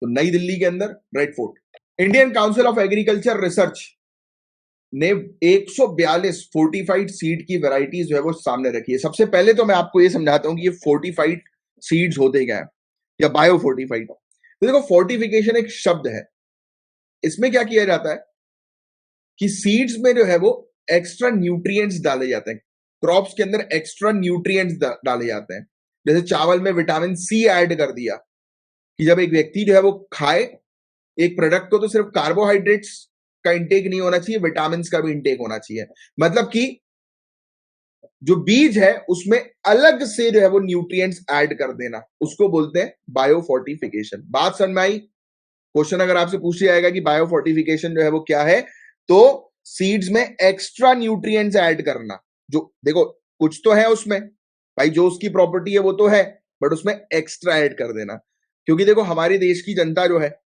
तो नई दिल्ली के अंदर red fort. Indian council of agriculture research ने 142 फोर्टिफाइड सीड की वैरायटीज जो है वो सामने रखी है। सबसे पहले तो मैं आपको ये समझाता हूं कि ये फोर्टिफाइड सीड्स होते क्या है या बायो फोर्टिफाइड। तो देखो, फोर्टिफिकेशन एक शब्द है। इसमें क्या किया जाता है कि सीड्स में जो है वो एक्स्ट्रा न्यूट्रिएंट्स डाले जाते हैं। क्रॉप्स के अंदर एक्स्ट्रा न्यूट्रिएंट्स डाले जाते हैं। जैसे चावल में विटामिन सी ऐड कर दिया कि जब एक व्यक्ति जो है वो खाए एक प्रोडक्ट को, तो सिर्फ कार्बोहाइड्रेट्स का इंटेक नहीं होना चाहिए, विटामिन का भी इंटेक होना चाहिए। मतलब कि जो बीज है उसमें अलग से जो है वो न्यूट्रिएंट्स ऐड कर देना, उसको बोलते हैं बायो फोर्टिफिकेशन। बात समझ में आई? क्वेश्चन अगर आपसे पूछ लिया जाएगा कि बायो फोर्टिफिकेशन जो है वो क्या है, तो सीड्स में एक्स्ट्रा न्यूट्रिएंट्स ऐड करना। जो देखो, कुछ तो है उसमें भाई, जो उसकी प्रॉपर्टी है वो तो है, बट उसमें एक्स्ट्रा ऐड कर देना। क्योंकि देखो, हमारे देश की जनता जो है,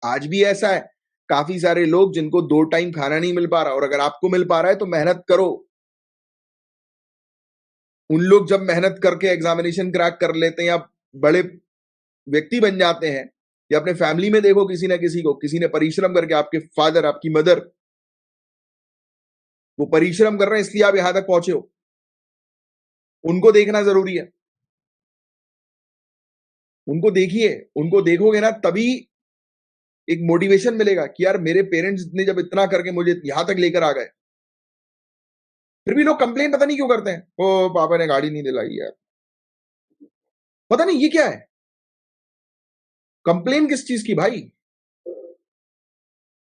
आज भी ऐसा है, काफी सारे लोग जिनको 2 टाइम खाना नहीं मिल पा रहा, और अगर आपको मिल पा रहा है तो मेहनत करो। उन लोग जब मेहनत करके एग्जामिनेशन क्रैक कर लेते हैं या बड़े व्यक्ति बन जाते हैं, या अपने फैमिली में देखो किसी ना किसी को, किसी ने परिश्रम करके, आपके फादर, आपकी मदर, वो परिश्रम कर रहे हैं इसलिए आप यहां तक पहुंचे हो। उनको देखना जरूरी है। उनको देखिए, उनको देखोगे ना तभी एक मोटिवेशन मिलेगा कि यार मेरे पेरेंट्स ने जब इतना करके मुझे यहां तक लेकर आ गए। फिर भी लोग कंप्लेन पता नहीं क्यों करते हैं, ओ पापा ने गाड़ी नहीं दिलाई यार। पता नहीं ये क्या है, कंप्लेन किस चीज की भाई?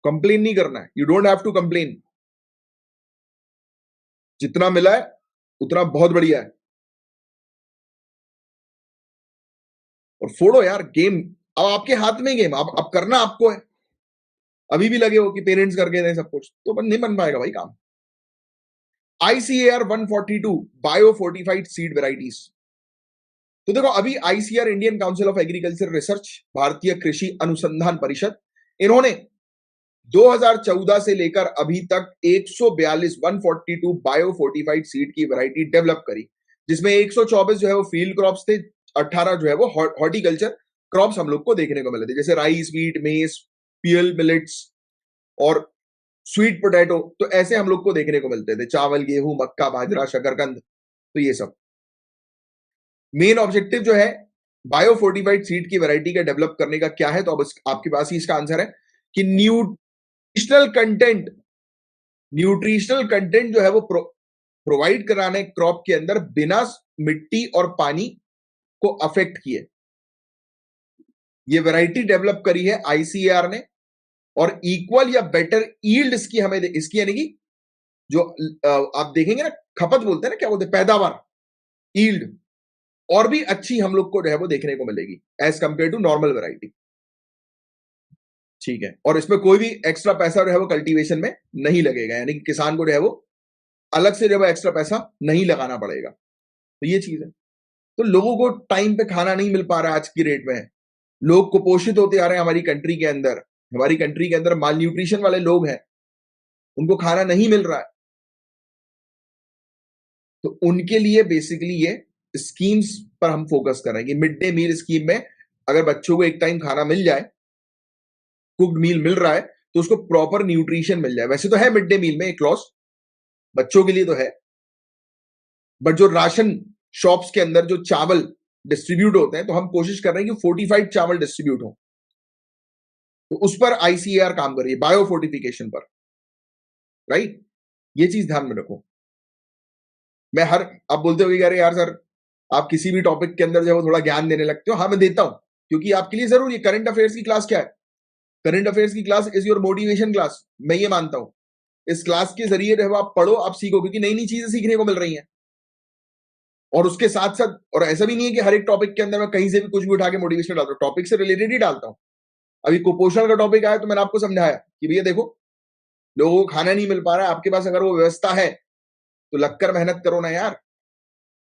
कंप्लेन नहीं करना है, you don't have to complain. जितना मिला है उतना बहुत बढ़िया है, और फोड़ो यार गेम। अब आपके हाथ में गेम, अब करना आपको है। अभी भी लगे हो कि पेरेंट्स करके दें सब कुछ, तो नहीं बन पाएगा भाई काम। ICAR 142 bio fortified seed varieties. तो देखो, अभी ICAR, Indian council of agriculture research, भारतीय कृषि अनुसंधान परिषद, इन्होंने 2014 से लेकर अभी तक 142 बायो फोर्टिफाइड सीड की वैरायटी डेवलप करी, जिसमें 124 जो है वो फील्ड क्रॉप्स थे, 18 जो है वो हॉर्टिकल्चर क्रॉप्स हम लोग को देखने को मिले थे, जैसे राइस, व्हीट, मेज, पियल मिलेट्स और स्वीट पोटैटो। तो ऐसे हम लोग को देखने को मिलते थे, चावल, गेहूं, मक्का, बाजरा, शकरकंद। तो ये सब मेन ऑब्जेक्टिव जो है बायो फोर्टिफाइड सीड की वैरायटी का डेवलप करने का क्या है, तो अब आपके पास ही इसका आंसर है कि न्यूट्रिशनल कंटेंट, न्यूट्रिशनल कंटेंट जो है वो प्रोवाइड कराने क्रॉप के अंदर बिना मिट्टी और पानी को अफेक्ट किए। ये वैरायटी डेवलप करी है ICAR ने, और इक्वल या बेटर ईल्ड इसकी हमें, इसकी यानी कि जो आप देखेंगे ना, खपत बोलते हैं ना, क्या बोलते हैं, पैदावार, ईल्ड, और भी अच्छी हम लोग को जो है वो देखने को मिलेगी as compare to normal variety. ठीक है, और इसमें कोई भी एक्स्ट्रा पैसा जो है वो कल्टीवेशन में नहीं लगेगा, यानी कि किसान को जो है वो अलग से जो है एक्स्ट्रा पैसा नहीं लगाना पड़ेगा। तो ये चीज है। तो लोगों को टाइम पे खाना नहीं मिल पा रहा है आज की रेट में, लोग कुपोषित होते आ रहे हैं हमारी कंट्री के अंदर। हमारी कंट्री के अंदर माल न्यूट्रिशन वाले लोग हैं, उनको खाना नहीं मिल रहा है। तो उनके लिए बेसिकली ये स्कीम्स पर हम फोकस कर रहे हैं कि मिड डे मील स्कीम में अगर बच्चों को एक टाइम खाना मिल जाए, कुक्ड मील मिल रहा है, तो उसको प्रॉपर न्यूट्रिशन मिल जाए। वैसे तो है मिड डे मील में एक क्लॉज बच्चों के लिए तो है, बट जो राशन शॉप्स के अंदर जो चावल डिस्ट्रीब्यूट होते हैं, तो हम कोशिश कर रहे हैं कि फोर्टिफाइड चावल डिस्ट्रीब्यूट हो। तो उस पर ICAR काम कर रही है, बायो फोर्टिफिकेशन पर, राइट? ये चीज ध्यान में रखो। मैं हर, आप बोलते हो कि अरे यार सर, आप किसी भी टॉपिक के अंदर जो है थोड़ा ज्ञान देने लगते हो। हाँ, मैं देता हूं, क्योंकि आपके लिए जरूरी है। करंट अफेयर्स की क्लास क्या है? करंट अफेयर्स की class is your motivation class, मैं ये मानता हूं। इस क्लास के जरिए जो है आप पढ़ो, आप सीखो, क्योंकि नई नई चीजें सीखने को मिल रही हैं। और उसके साथ साथ, और ऐसा भी नहीं है कि हर एक टॉपिक के अंदर मैं कहीं से भी कुछ भी उठा के मोटिवेशन डालता हूं, टॉपिक से रिलेटेड ही डालता हूं। अभी कुपोषण का टॉपिक आया तो मैंने आपको समझाया कि भैया देखो, लोगों को खाना नहीं मिल पा रहा है, आपके पास अगर वो व्यवस्था है तो लगकर मेहनत करो ना यार।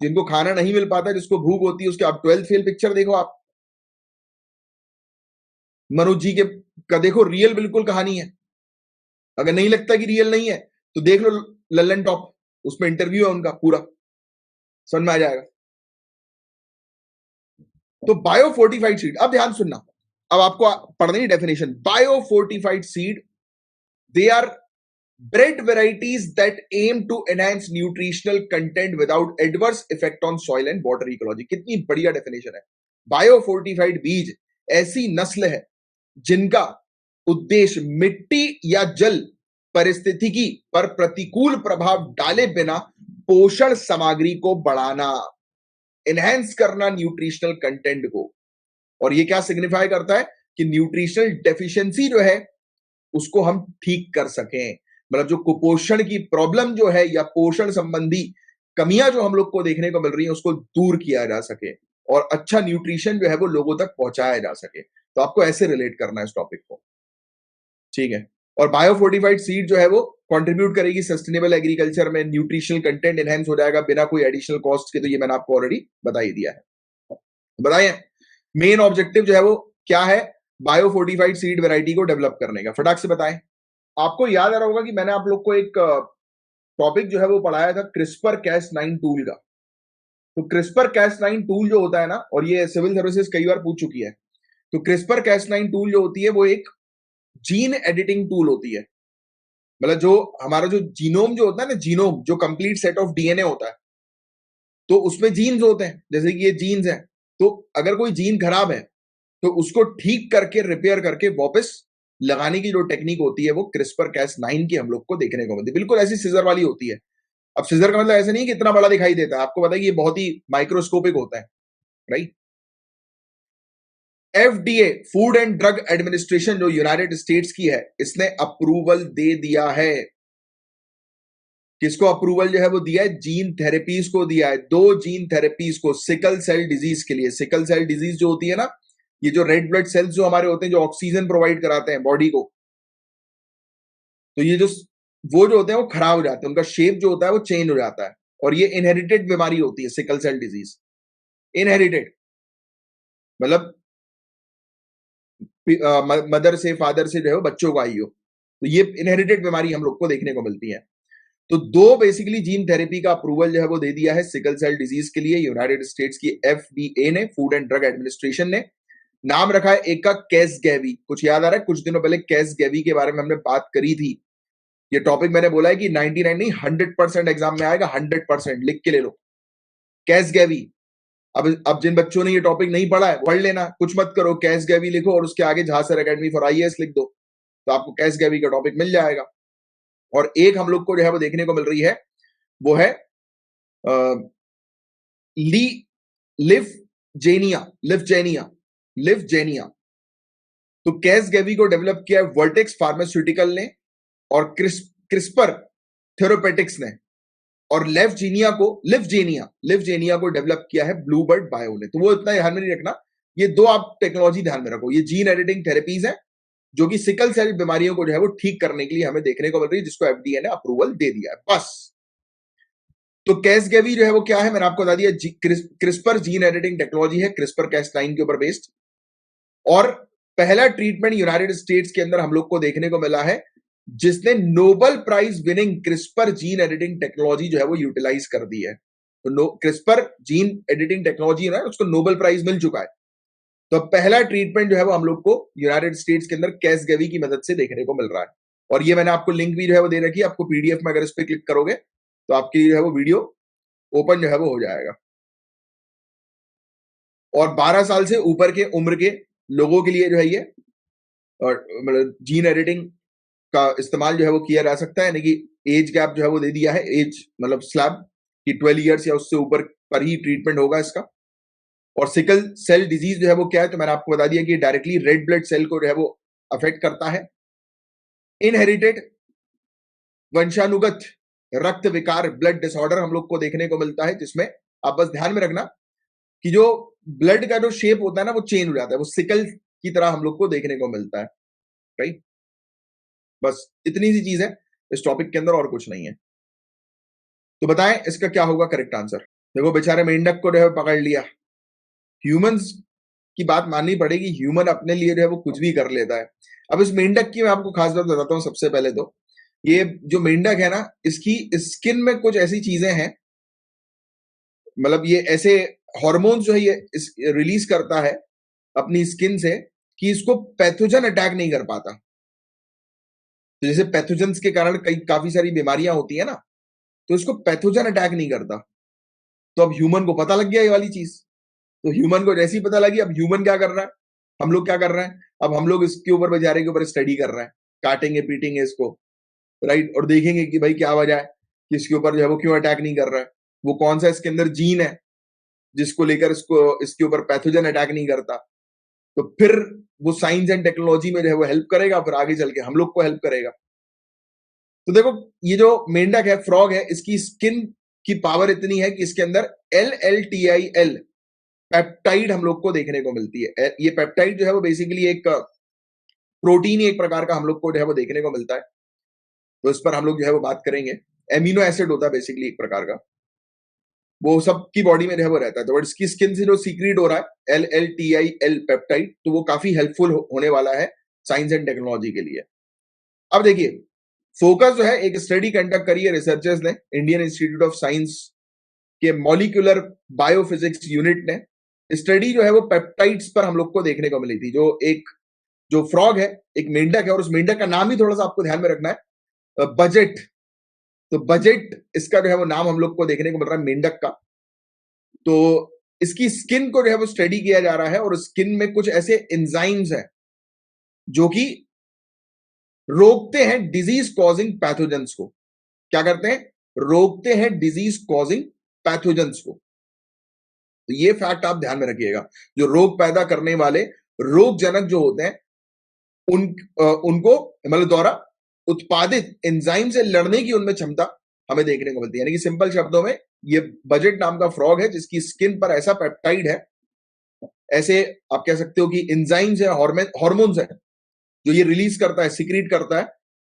जिनको खाना नहीं मिल पाता, जिसको भूख होती है, उसके आप 12th फेल पिक्चर देखो। आप मनोज जी के का देखो, रियल बिल्कुल कहानी है। अगर नहीं लगता कि रियल नहीं है तो देख लो लल्लन टॉप, उसमें इंटरव्यू है उनका पूरा, समझ में आ जाएगा। तो बायो फोर्टिफाइड सीड, अब ध्यान सुनना, अब आपको पढ़नी definition. Bio fortified seed, they are bred varieties that aim to enhance nutritional content without adverse effect on soil and water ecology। कितनी बढ़िया डेफिनेशन है। बायो फोर्टिफाइड बीज ऐसी नस्ल है जिनका उद्देश्य मिट्टी या जल परिस्थितिकी पर प्रतिकूल प्रभाव डाले बिना पोषण सामग्री को बढ़ाना, एनहेंस करना न्यूट्रिशनल कंटेंट को। और ये क्या सिग्निफाई करता है कि न्यूट्रिशनल डेफिशिएंसी जो है उसको हम ठीक कर सकें, मतलब जो कुपोषण की प्रॉब्लम जो है या पोषण संबंधी कमियां जो हम लोग को देखने को मिल रही है उसको दूर किया जा सके और अच्छा न्यूट्रिशन जो है वो लोगों तक पहुंचाया जा सके। तो आपको ऐसे रिलेट करना है इस टॉपिक को, ठीक है। और बायो फोर्टिफाइड सीड जो है वो कंट्रीब्यूट करेगी सस्टेनेबल एग्रीकल्चर में, न्यूट्रिशनल कंटेंट एनहेंस हो जाएगा बिना कोई एडिशनल कॉस्ट के। तो ये मैंने आपको ऑलरेडी बता ही दिया है। बताइए मेन ऑब्जेक्टिव जो है वो क्या है बायो फोर्टिफाइड सीड वेराइटी को डेवलप करने का, फटाक से बताएं। आपको याद आ रहा होगा कि मैंने आप लोग को एक टॉपिक जो है वो पढ़ाया था क्रिस्पर कैस9 टूल का। तो क्रिस्पर कैस9 टूल जो होता है ना, और ये सिविल सर्विसेज कई बार पूछ चुकी है, तो क्रिस्पर कैस9 टूल जो होती है वो एक जीन एडिटिंग टूल होती है। मतलब जो हमारा जो जीनोम जो होता है ना, जीनोम जो कंप्लीट सेट ऑफ डीएनए होता है, तो उसमें जीन्स होते हैं, जैसे कि ये जीन्स है। तो अगर कोई जीन खराब है तो उसको ठीक करके रिपेयर करके वापस लगाने की जो टेक्निक होती है वो क्रिस्पर कैस9 की हम लोग को देखने को मिलती है। बिल्कुल ऐसी सीजर वाली होती है। अब सीजर का मतलब ऐसा नहीं कि इतना बड़ा दिखाई देता है, आपको पता है कि ये बहुत ही माइक्रोस्कोपिक होता है, right. FDA, food and drug administration जो यूनाइटेड स्टेट्स की है, इसने अप्रूवल दे दिया है। किसको अप्रूवल जो है वो दिया है? जीन थेरेपीज को दिया है। 2 जीन थेरेपीज को सिकल सेल डिजीज के लिए। सिकल सेल डिजीज जो होती है ना, ये जो रेड ब्लड सेल्स जो हमारे होते हैं जो ऑक्सीजन प्रोवाइड कराते हैं बॉडी को, तो ये जो वो जो होते हैं वो खराब हो जाते हैं, उनका शेप जो होता है वो चेंज हो जाता है। और ये इनहेरिटेड बीमारी होती है सिकल सेल डिजीज। इनहेरिटेड मतलब मदर से फादर से जो है बच्चों को आई हो, तो ये इनहेरिटेड बीमारी हम लोग को देखने को मिलती है। तो 2 बेसिकली जीन थेरेपी का अप्रूवल जो है वो दे दिया है सिकल सेल डिजीज के लिए यूनाइटेड स्टेट्स की एफडीए ने, फूड एंड ड्रग एडमिनिस्ट्रेशन ने। नाम रखा है एक का कैसगेवी। कुछ याद आ रहा है? कुछ दिनों पहले कैसगेवी के बारे में हमने बात करी थी। ये टॉपिक मैंने बोला है कि 99 नहीं 100% एग्जाम में आएगा, 100% लिख के ले लो कैसगेवी। अब जिन बच्चों ने ये टॉपिक नहीं पढ़ा है पढ़ लेना, कुछ मत करो, कैसगेवी लिखो और उसके आगे झांसर एकेडमी फॉर आईएएस लिख दो, तो आपको कैसगेवी का टॉपिक मिल जाएगा। और एक हम लोग को जो है वो देखने को मिल रही है वो है ली लिवजेनिया लिवजेनिया लिवजेनिया। तो कैसगेवी को डेवलप किया है वर्टेक्स फार्मास्यूटिकल ने और क्रिस्पर थेरापेटिक्स ने, और लिवजेनिया को डेवलप किया है ब्लूबर्ड बायो ने। तो वो इतना ध्यान में नहीं रखना, ये 2 आप टेक्नोलॉजी ध्यान में रखो। ये जीन एडिटिंग थेरेपीज है जो कि सिकल सेल बीमारियों को जो है वो ठीक करने के लिए हमें देखने को मिल रही है, जिसको एफडीए ने अप्रूवल दे दिया है, बस। तो कैसगेवी जो है वो क्या है मैंने आपको बता दिया, क्रिस्पर जीन एडिटिंग टेक्नोलॉजी है, क्रिस्पर कैस9 के ऊपर बेस्ड। और पहला ट्रीटमेंट यूनाइटेड स्टेट्स के अंदर हम लोग को देखने को मिला है जिसने Nobel prize winning CRISPR gene editing technology जो है वो यूटिलाइज कर दी है। तो क्रिस्पर जीन एडिटिंग टेक्नोलॉजी है ना, उसको नोबेल प्राइज मिल चुका है। तो पहला ट्रीटमेंट जो है वो हम लोग को यूनाइटेड स्टेट्स के अंदर कैसगेवी की मदद से देखने को मिल रहा है। और ये मैंने आपको लिंक भी जो है वो दे रखी है, आपको पीडीएफ में अगर इस पर क्लिक करोगे तो आपकी जो है वो वीडियो ओपन जो है वो हो जाएगा। और 12 साल से ऊपर के उम्र के लोगों के लिए जो है ये और मतलब जीन एडिटिंग का इस्तेमाल जो है वो किया जा सकता है, यानी कि एज गैप जो है वो दे दिया है, एज मतलब स्लैब कि 12 इयर्स या उससे ऊपर पर ही ट्रीटमेंट होगा इसका। और सिकल सेल डिजीज जो है वो क्या है, तो मैंने आपको बता दिया कि डायरेक्टली रेड ब्लड सेल को जो है वो अफेक्ट करता है। इनहेरिटेड वंशानुगत रक्त विकार ब्लड डिसऑर्डर हम लोग को देखने को मिलता है, जिसमें आप बस ध्यान में रखना कि जो ब्लड का जो शेप होता है ना वो चेंज हो जाता है, वो सिकल की तरह हम लोग को देखने को मिलता है, राइट। बस इतनी सी चीज है इस टॉपिक के अंदर, और कुछ नहीं है। तो बताएं इसका क्या होगा करेक्ट आंसर। देखो बेचारे मेंढक को जो है पकड़ लिया। ह्यूमंस की बात माननी पड़ेगी, ह्यूमन अपने लिए जो है वो कुछ भी कर लेता है। अब इस मेंढक की मैं आपको खास बात बताता हूँ। सबसे पहले तो ये जो मेंढक है ना, इसकी स्किन में कुछ ऐसी चीजें हैं, मतलब ये ऐसे हार्मोन्स जो है ये रिलीज करता है अपनी स्किन से, कि इसको पैथोजन अटैक नहीं कर पाता। तो जैसे पैथोजेंस के कारण कई काफी सारी बीमारियां होती है ना, तो इसको पैथोजन अटैक नहीं करता। तो अब ह्यूमन को पता लग गया ये वाली चीज। तो ह्यूमन को जैसी पता लगी, अब ह्यूमन क्या कर रहा है, हम लोग क्या कर रहे हैं, अब हम लोग इसके ऊपर बेचारे के ऊपर स्टडी कर रहे हैं, काटेंगे पीटेंगे इसको, राइट, और देखेंगे कि भाई क्या वजह है कि इसके ऊपर जो है वो क्यों अटैक नहीं कर रहा है, वो कौन सा इसके अंदर जीन है जिसको लेकर इसको इसके ऊपर पैथोजन अटैक नहीं करता। तो फिर वो साइंस एंड टेक्नोलॉजी में जो है वो हेल्प करेगा, फिर आगे चल के हम लोग को हेल्प करेगा। तो देखो, ये जो मेंढक है, फ्रॉग है, इसकी स्किन की पावर इतनी है कि इसके अंदर LLTIL पेप्टाइड हम लोग को देखने को मिलती है। ये पेप्टाइड जो है वो बेसिकली एक प्रोटीन, एक प्रकार का हम लोग को जो है वो देखने को मिलता है। तो इस पर हम लोग जो है वो बात करेंगे। एमिनो एसिड होता है बेसिकली एक प्रकार का, वो सबकी बॉडी में जो है वो रहता है। तो इसकी स्किन से जो सीक्रेट हो रहा है LLTIL पेप्टाइड, तो वो काफी हेल्पफुल होने वाला है साइंस एंड टेक्नोलॉजी के लिए। अब देखिए, फोकस जो है, एक स्टडी कंडक्ट करी है रिसर्चर्स ने, इंडियन इंस्टीट्यूट ऑफ साइंस के मॉलिक्यूलर बायोफिजिक्स यूनिट ने। स्टडी जो है वो पेप्टाइड्स पर हम लोग को देखने को मिली थी। जो फ्रॉग है, एक मेंढक है, और उस मेंढक का नाम ही थोड़ा सा आपको ध्यान में रखना है, बजट। तो बजट इसका जो है वो नाम हम लोग को देखने को मिल रहा है मेंढक का। तो इसकी स्किन को जो है वो स्टडी किया जा रहा है, और स्किन में कुछ ऐसे एंजाइम्स हैं जो कि रोकते हैं डिजीज कॉजिंग पैथोजेंस को। क्या करते हैं? रोकते हैं डिजीज कॉजिंग पैथोजेंस को। तो ये फैक्ट आप ध्यान में रखिएगा, जो रोग पैदा करने वाले रोगजनक जो होते हैं, उन उनको मतलब द्वारा उत्पादित एंजाइम से लड़ने की उनमें क्षमता हमें देखने को मिलती है। यानी कि सिंपल शब्दों में, ये बजट नाम का फ्रॉग है जिसकी स्किन पर ऐसा पेप्टाइड है, ऐसे आप कह सकते हो कि एंजाइम्स है, हार्मोन्स है, जो ये रिलीज करता है, सिक्रीट करता है,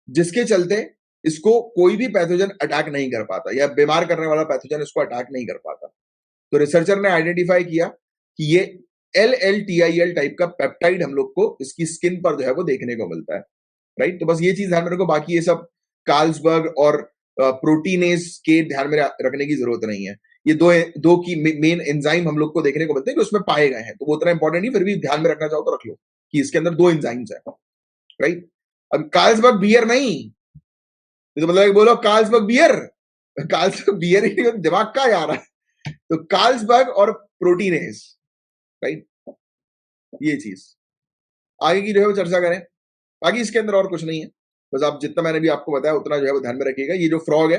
जिसके चलते इसको कोई भी पैथोजन अटैक नहीं कर पाता, या बीमार करने वाला पैथोजन इसको अटैक नहीं कर पाता। तो रिसर्चर ने आइडेंटिफाई किया कि ये LLTIL टाइप का पेप्टाइड हम लोग को इसकी स्किन पर जो है वो देखने को मिलता है, राइट। तो बस ये चीज ध्यान में रखो, बाकी ये सब कार्ल्सबर्ग और प्रोटीनेज के ध्यान में रखने की जरूरत नहीं है। ये दो की मेन एंजाइम हम लोग को देखने को मिलते हैं, जो उसमें पाए गए हैं, तो वो उतना इंपॉर्टेंट नहीं, फिर भी ध्यान में रखना चाहो तो रख लो कि इसके अंदर दो एंजाइम्स है, राइट। अब कार्ल्सबर्ग बियर नहीं, तो मतलब बोलो कार्ल्सबर्ग बियर, कार्ल्सबर्ग बियर ही दिमाग का आ रहा है। तो कार्ल्सबर्ग और प्रोटीनेज, राइट, ये चीज आगे की जो है वो चर्चा करें। बाकी इसके अंदर और कुछ नहीं है, बस आप जितना मैंने भी आपको बताया उतना जो है वो ध्यान में रखिएगा। ये जो फ्रॉग है,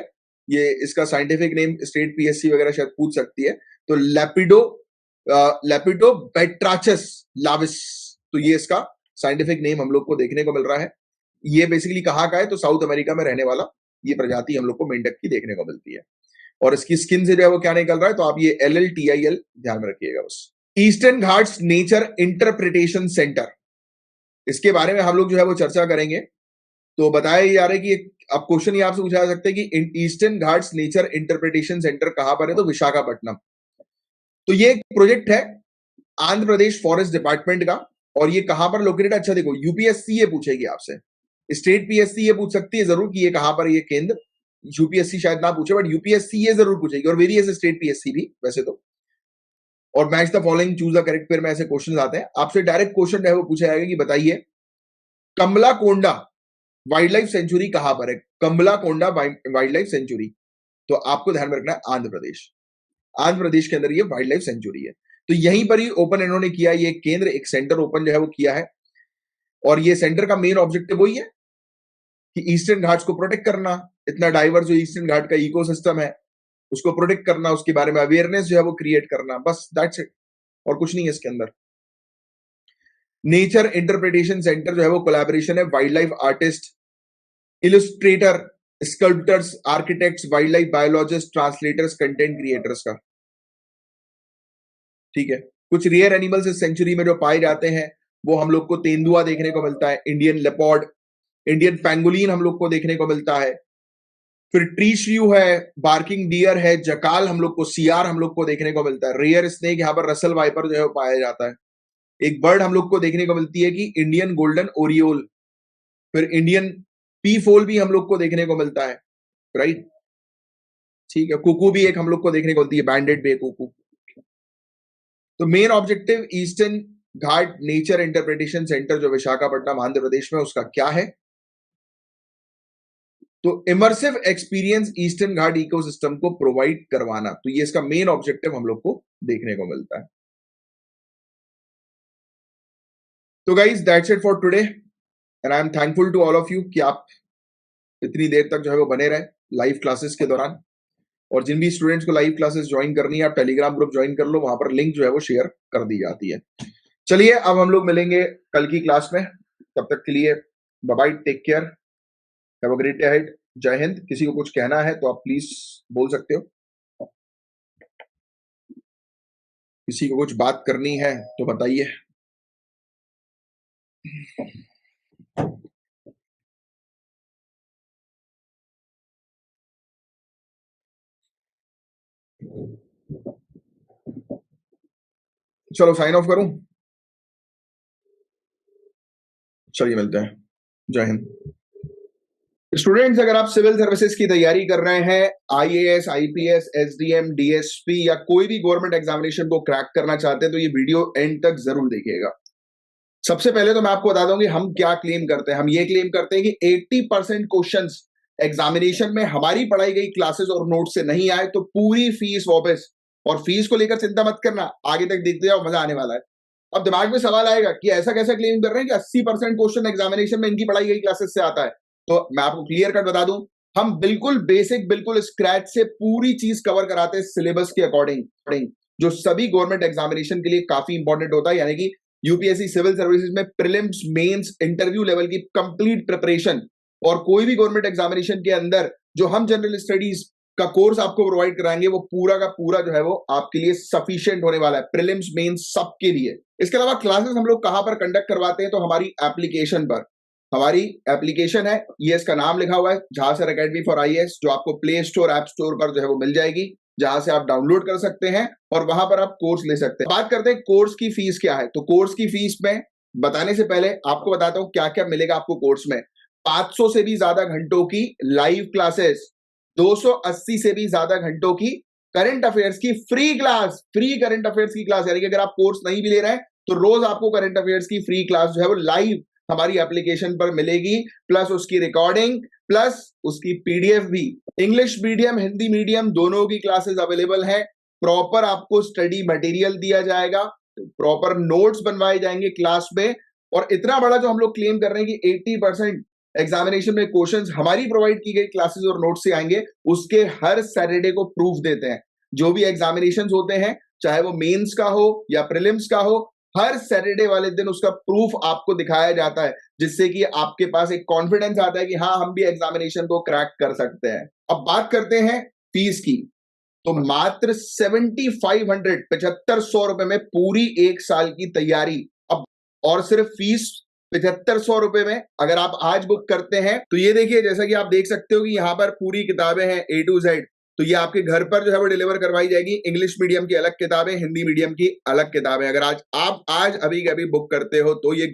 ये इसका साइंटिफिक नेम स्टेट PSC वगैरह शायद पूछ सकती है, तो लैपिडो बेट्राचस लाविस, तो ये इसका साइंटिफिक नेम हम लोग को देखने को मिल रहा है। ये बेसिकली कहाँ का है, तो साउथ अमेरिका में रहने वाला ये प्रजाति हम लोग को मेंढक की देखने को मिलती है, और इसकी स्किन से जो है वो क्या निकल रहा है, तो आप ये LLTIL ध्यान में रखिएगा बस। Eastern Ghats nature interpretation centre, इसके बारे में हम लोग जो है वो चर्चा करेंगे। तो बताया जा रहा है कि अब क्वेश्चन ये आपसे पूछा जा सकता है कि eastern Ghats nature interpretation centre कहां पर है, तो विशाखापट्टनम। तो ये एक प्रोजेक्ट है आंध्र प्रदेश फॉरेस्ट डिपार्टमेंट का, और ये कहां पर लोकेटेड है? अच्छा देखो, UPSC ये पूछेगी आपसे, स्टेट PSC ये पूछ सकती है जरूर कि ये कहां पर, ये केंद्र। UPSC शायद ना पूछे, बट UPSC ये जरूर पूछेगी, और वेरियस स्टेट PSC भी वैसे तो। और match the following, choose the correct pair में ऐसे क्वेश्चन आते हैं, आपसे डायरेक्ट क्वेश्चन है वो पूछा जाएगा कि बताइए कमला कोंडा वाइल्ड लाइफ सेंचुरी कहां पर है, कमला कोंडा वाइल्ड लाइफ सेंचुरी। तो आपको ध्यान में रखना है आंध्र प्रदेश, आंध्र प्रदेश के अंदर ये वाइल्ड लाइफ सेंचुरी है। तो यहीं पर ही ओपन इन्होंने किया, ये केंद्र, एक सेंटर ओपन जो है वो किया है, और ये सेंटर का मेन ऑब्जेक्टिव वही है कि ईस्टर्न घाट्स को प्रोटेक्ट करना, इतना डाइवर्स जो ईस्टर्न घाट का इकोसिस्टम है उसको प्रोटेक्ट करना, उसके बारे में अवेयरनेस जो है वो क्रिएट करना, बस दैट्स इट, और कुछ नहीं है इसके अंदर। नेचर इंटरप्रिटेशन सेंटर जो है वो कोलैबोरेशन है wild life artist, Illustrator, sculptors, architects, wild life biologist, translators, content creators का, ठीक है। कुछ रेयर एनिमल्स इस सेंचुरी में जो पाए जाते हैं, वो हम लोग को तेंदुआ देखने को मिलता है, इंडियन लेपर्ड, इंडियन पैंगोलिन हम लोग को देखने को मिलता है, फिर ट्री श्रू है, बार्किंग डियर है, जकाल हम लोग को, सियार हम लोग को देखने को मिलता है, रेयर स्नेक यहाँ पर रसल वाइपर जो है पाया जाता है। एक बर्ड हम लोग को देखने को मिलती है कि इंडियन गोल्डन ओरियोल, फिर इंडियन पी फोल भी हम लोग को देखने को मिलता है, राइट, ठीक है। कुकू भी एक हम लोग को देखने को मिलती है, बैंडेड बे कुकू। तो मेन ऑब्जेक्टिव ईस्टर्न घाट नेचर इंटरप्रिटेशन सेंटर जो विशाखापट्टनम आंध्र प्रदेश में, उसका क्या है? तो इमर्सिव एक्सपीरियंस ईस्टर्न घाट इकोसिस्टम को प्रोवाइड करवाना, तो ये इसका मेन ऑब्जेक्टिव हम लोग को देखने को मिलता है। तो guys that's it for today and I am thankful to all of you कि आप इतनी देर तक जो है वो बने रहे लाइव क्लासेस के दौरान। और जिन भी स्टूडेंट्स को लाइव क्लासेस ज्वाइन करनी है, आप टेलीग्राम ग्रुप ज्वाइन कर लो, वहां पर लिंक जो है वो शेयर कर दी जाती है। चलिए अब हम लोग मिलेंगे कल की क्लास में, तब तक के लिए bye bye, take care, have a great day ahead, जय हिंद। किसी को कुछ कहना है तो आप प्लीज बोल सकते हो, किसी को कुछ बात करनी है तो बताइए। चलो साइन ऑफ करूं, चलिए मिलते हैं, जय हिंद। स्टूडेंट्स, अगर आप सिविल सर्विसेज की तैयारी कर रहे हैं, आईएएस, आईपीएस, एसडीएम, डीएसपी या कोई भी गवर्नमेंट एग्जामिनेशन को क्रैक करना चाहते हैं, तो ये वीडियो एंड तक जरूर देखिएगा। सबसे पहले तो मैं आपको बता दूं कि हम क्या क्लेम करते हैं। हम ये क्लेम करते हैं कि 80% क्वेश्चंस एग्जामिनेशन में हमारी पढ़ाई गई क्लासेस और नोट से नहीं आए तो पूरी फीस वापस। और फीस को लेकर चिंता मत करना, आगे तक देखते जाओ, मजा आने वाला है। अब दिमाग में सवाल आएगा कि ऐसा कैसा क्लेम कर रहे हैं कि 80% क्वेश्चन एग्जामिनेशन में इनकी पढ़ाई गई क्लासेस से आता है। तो मैं आपको क्लियर कट बता दूं, हम बिल्कुल बेसिक, बिल्कुल स्क्रैच से पूरी चीज कवर कराते हैं सिलेबस के अकॉर्डिंग, जो सभी गवर्नमेंट एग्जामिनेशन के लिए काफी इंपॉर्टेंट होता है। यानी कि यूपीएससी सिविल सर्विसेज में प्रीलिम्स, मेंस, इंटरव्यू लेवल की कंप्लीट प्रिपरेशन, और कोई भी गवर्नमेंट एग्जामिनेशन के अंदर जो हम जनरल स्टडीज का कोर्स आपको प्रोवाइड कराएंगे, वो पूरा का पूरा जो है वो आपके लिए सफिशिएंट होने वाला है, प्रीलिम्स, मेंस सबके लिए। इसके अलावा क्लासेस हम लोग कहां पर कंडक्ट करवाते हैं, तो हमारी एप्लीकेशन पर। हमारी एप्लीकेशन है, ये इसका नाम लिखा हुआ है, झांसर एकेडमी फॉर आईएएस, जो आपको प्ले स्टोर, ऐप स्टोर पर जो है वो मिल जाएगी, जहां से आप डाउनलोड कर सकते हैं और वहां पर आप कोर्स ले सकते हैं। बात करते हैं कोर्स की फीस क्या है। तो कोर्स की फीस में बताने से पहले आपको बताता हूं क्या क्या मिलेगा आपको कोर्स में। 500 से भी ज्यादा घंटों की लाइव क्लासेस, 280 से भी ज्यादा घंटों की करंट अफेयर्स की free class, free current affairs की क्लास। यानी कि अगर आप कोर्स नहीं भी ले रहे हैं तो रोज आपको करंट अफेयर्स की फ्री क्लास जो है वो लाइव हमारी एप्लीकेशन पर मिलेगी, प्लस उसकी रिकॉर्डिंग, प्लस उसकी पीडीएफ भी। इंग्लिश मीडियम, हिंदी मीडियम दोनों की क्लासेस अवेलेबल है। प्रॉपर आपको स्टडी मटेरियल दिया जाएगा, प्रॉपर नोट्स बनवाए जाएंगे क्लास में। और इतना बड़ा जो हम लोग क्लेम कर रहे हैं कि 80% एग्जामिनेशन में क्वेश्चंस हमारी प्रोवाइड की गई क्लासेस और नोट से आएंगे, उसके हर सैटरडे को प्रूफ देते हैं। जो भी एग्जामिनेशंस होते हैं, चाहे वो मेंस का हो या प्रीलिम्स का हो, हर सैटरडे वाले दिन उसका प्रूफ आपको दिखाया जाता है, जिससे कि आपके पास एक कॉन्फिडेंस आता है कि हाँ, हम भी एग्जामिनेशन को क्रैक कर सकते हैं। अब बात करते हैं फीस की। तो मात्र 7500, 7500 रुपए में पूरी एक साल की तैयारी। अब और सिर्फ फीस 7500 रुपए में अगर आप आज बुक करते हैं, तो ये देखिए, जैसा कि आप देख सकते हो कि यहाँ पर पूरी किताबें हैं A to Z। तो ये आपके घर पर जो है वो डिलीवर करवाई जाएगी। इंग्लिश मीडियम की अलग किताबें, हिंदी मीडियम की अलग किताबें। अगर आज अभी के अभी बुक करते हो तो ये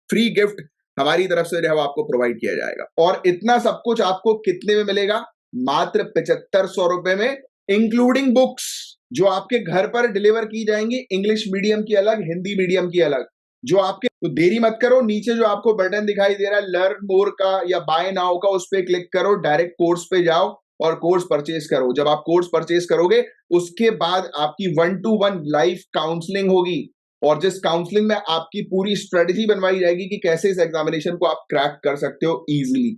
फ्री गिफ्ट हमारी तरफ से जो है आपको प्रोवाइड किया जाएगा। और इतना सब कुछ आपको कितने में मिलेगा? मात्र 7500 रुपए में, इंक्लूडिंग बुक्स जो आपके घर पर डिलीवर की जाएंगी, इंग्लिश मीडियम की अलग, हिंदी मीडियम की अलग। जो आपके, तो देरी मत करो, नीचे जो आपको बटन दिखाई दे रहा है लर्न मोर का या बाय नाउ का, उस पर क्लिक करो, डायरेक्ट कोर्स पे जाओ और कोर्स परचेज करो। जब आप कोर्स परचेज करोगे, उसके बाद आपकी 1-to-1 लाइव काउंसलिंग होगी, और जिस काउंसलिंग में आपकी पूरी स्ट्रेटेजी बनवाई जाएगी कि कैसे इस एग्जामिनेशन को आप क्रैक कर सकते हो इजीली।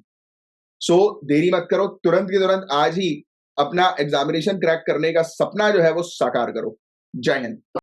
सो देरी मत करो, तुरंत के तुरंत आज ही अपना एग्जामिनेशन क्रैक करने का सपना जो है वो साकार करो। जय हिंद।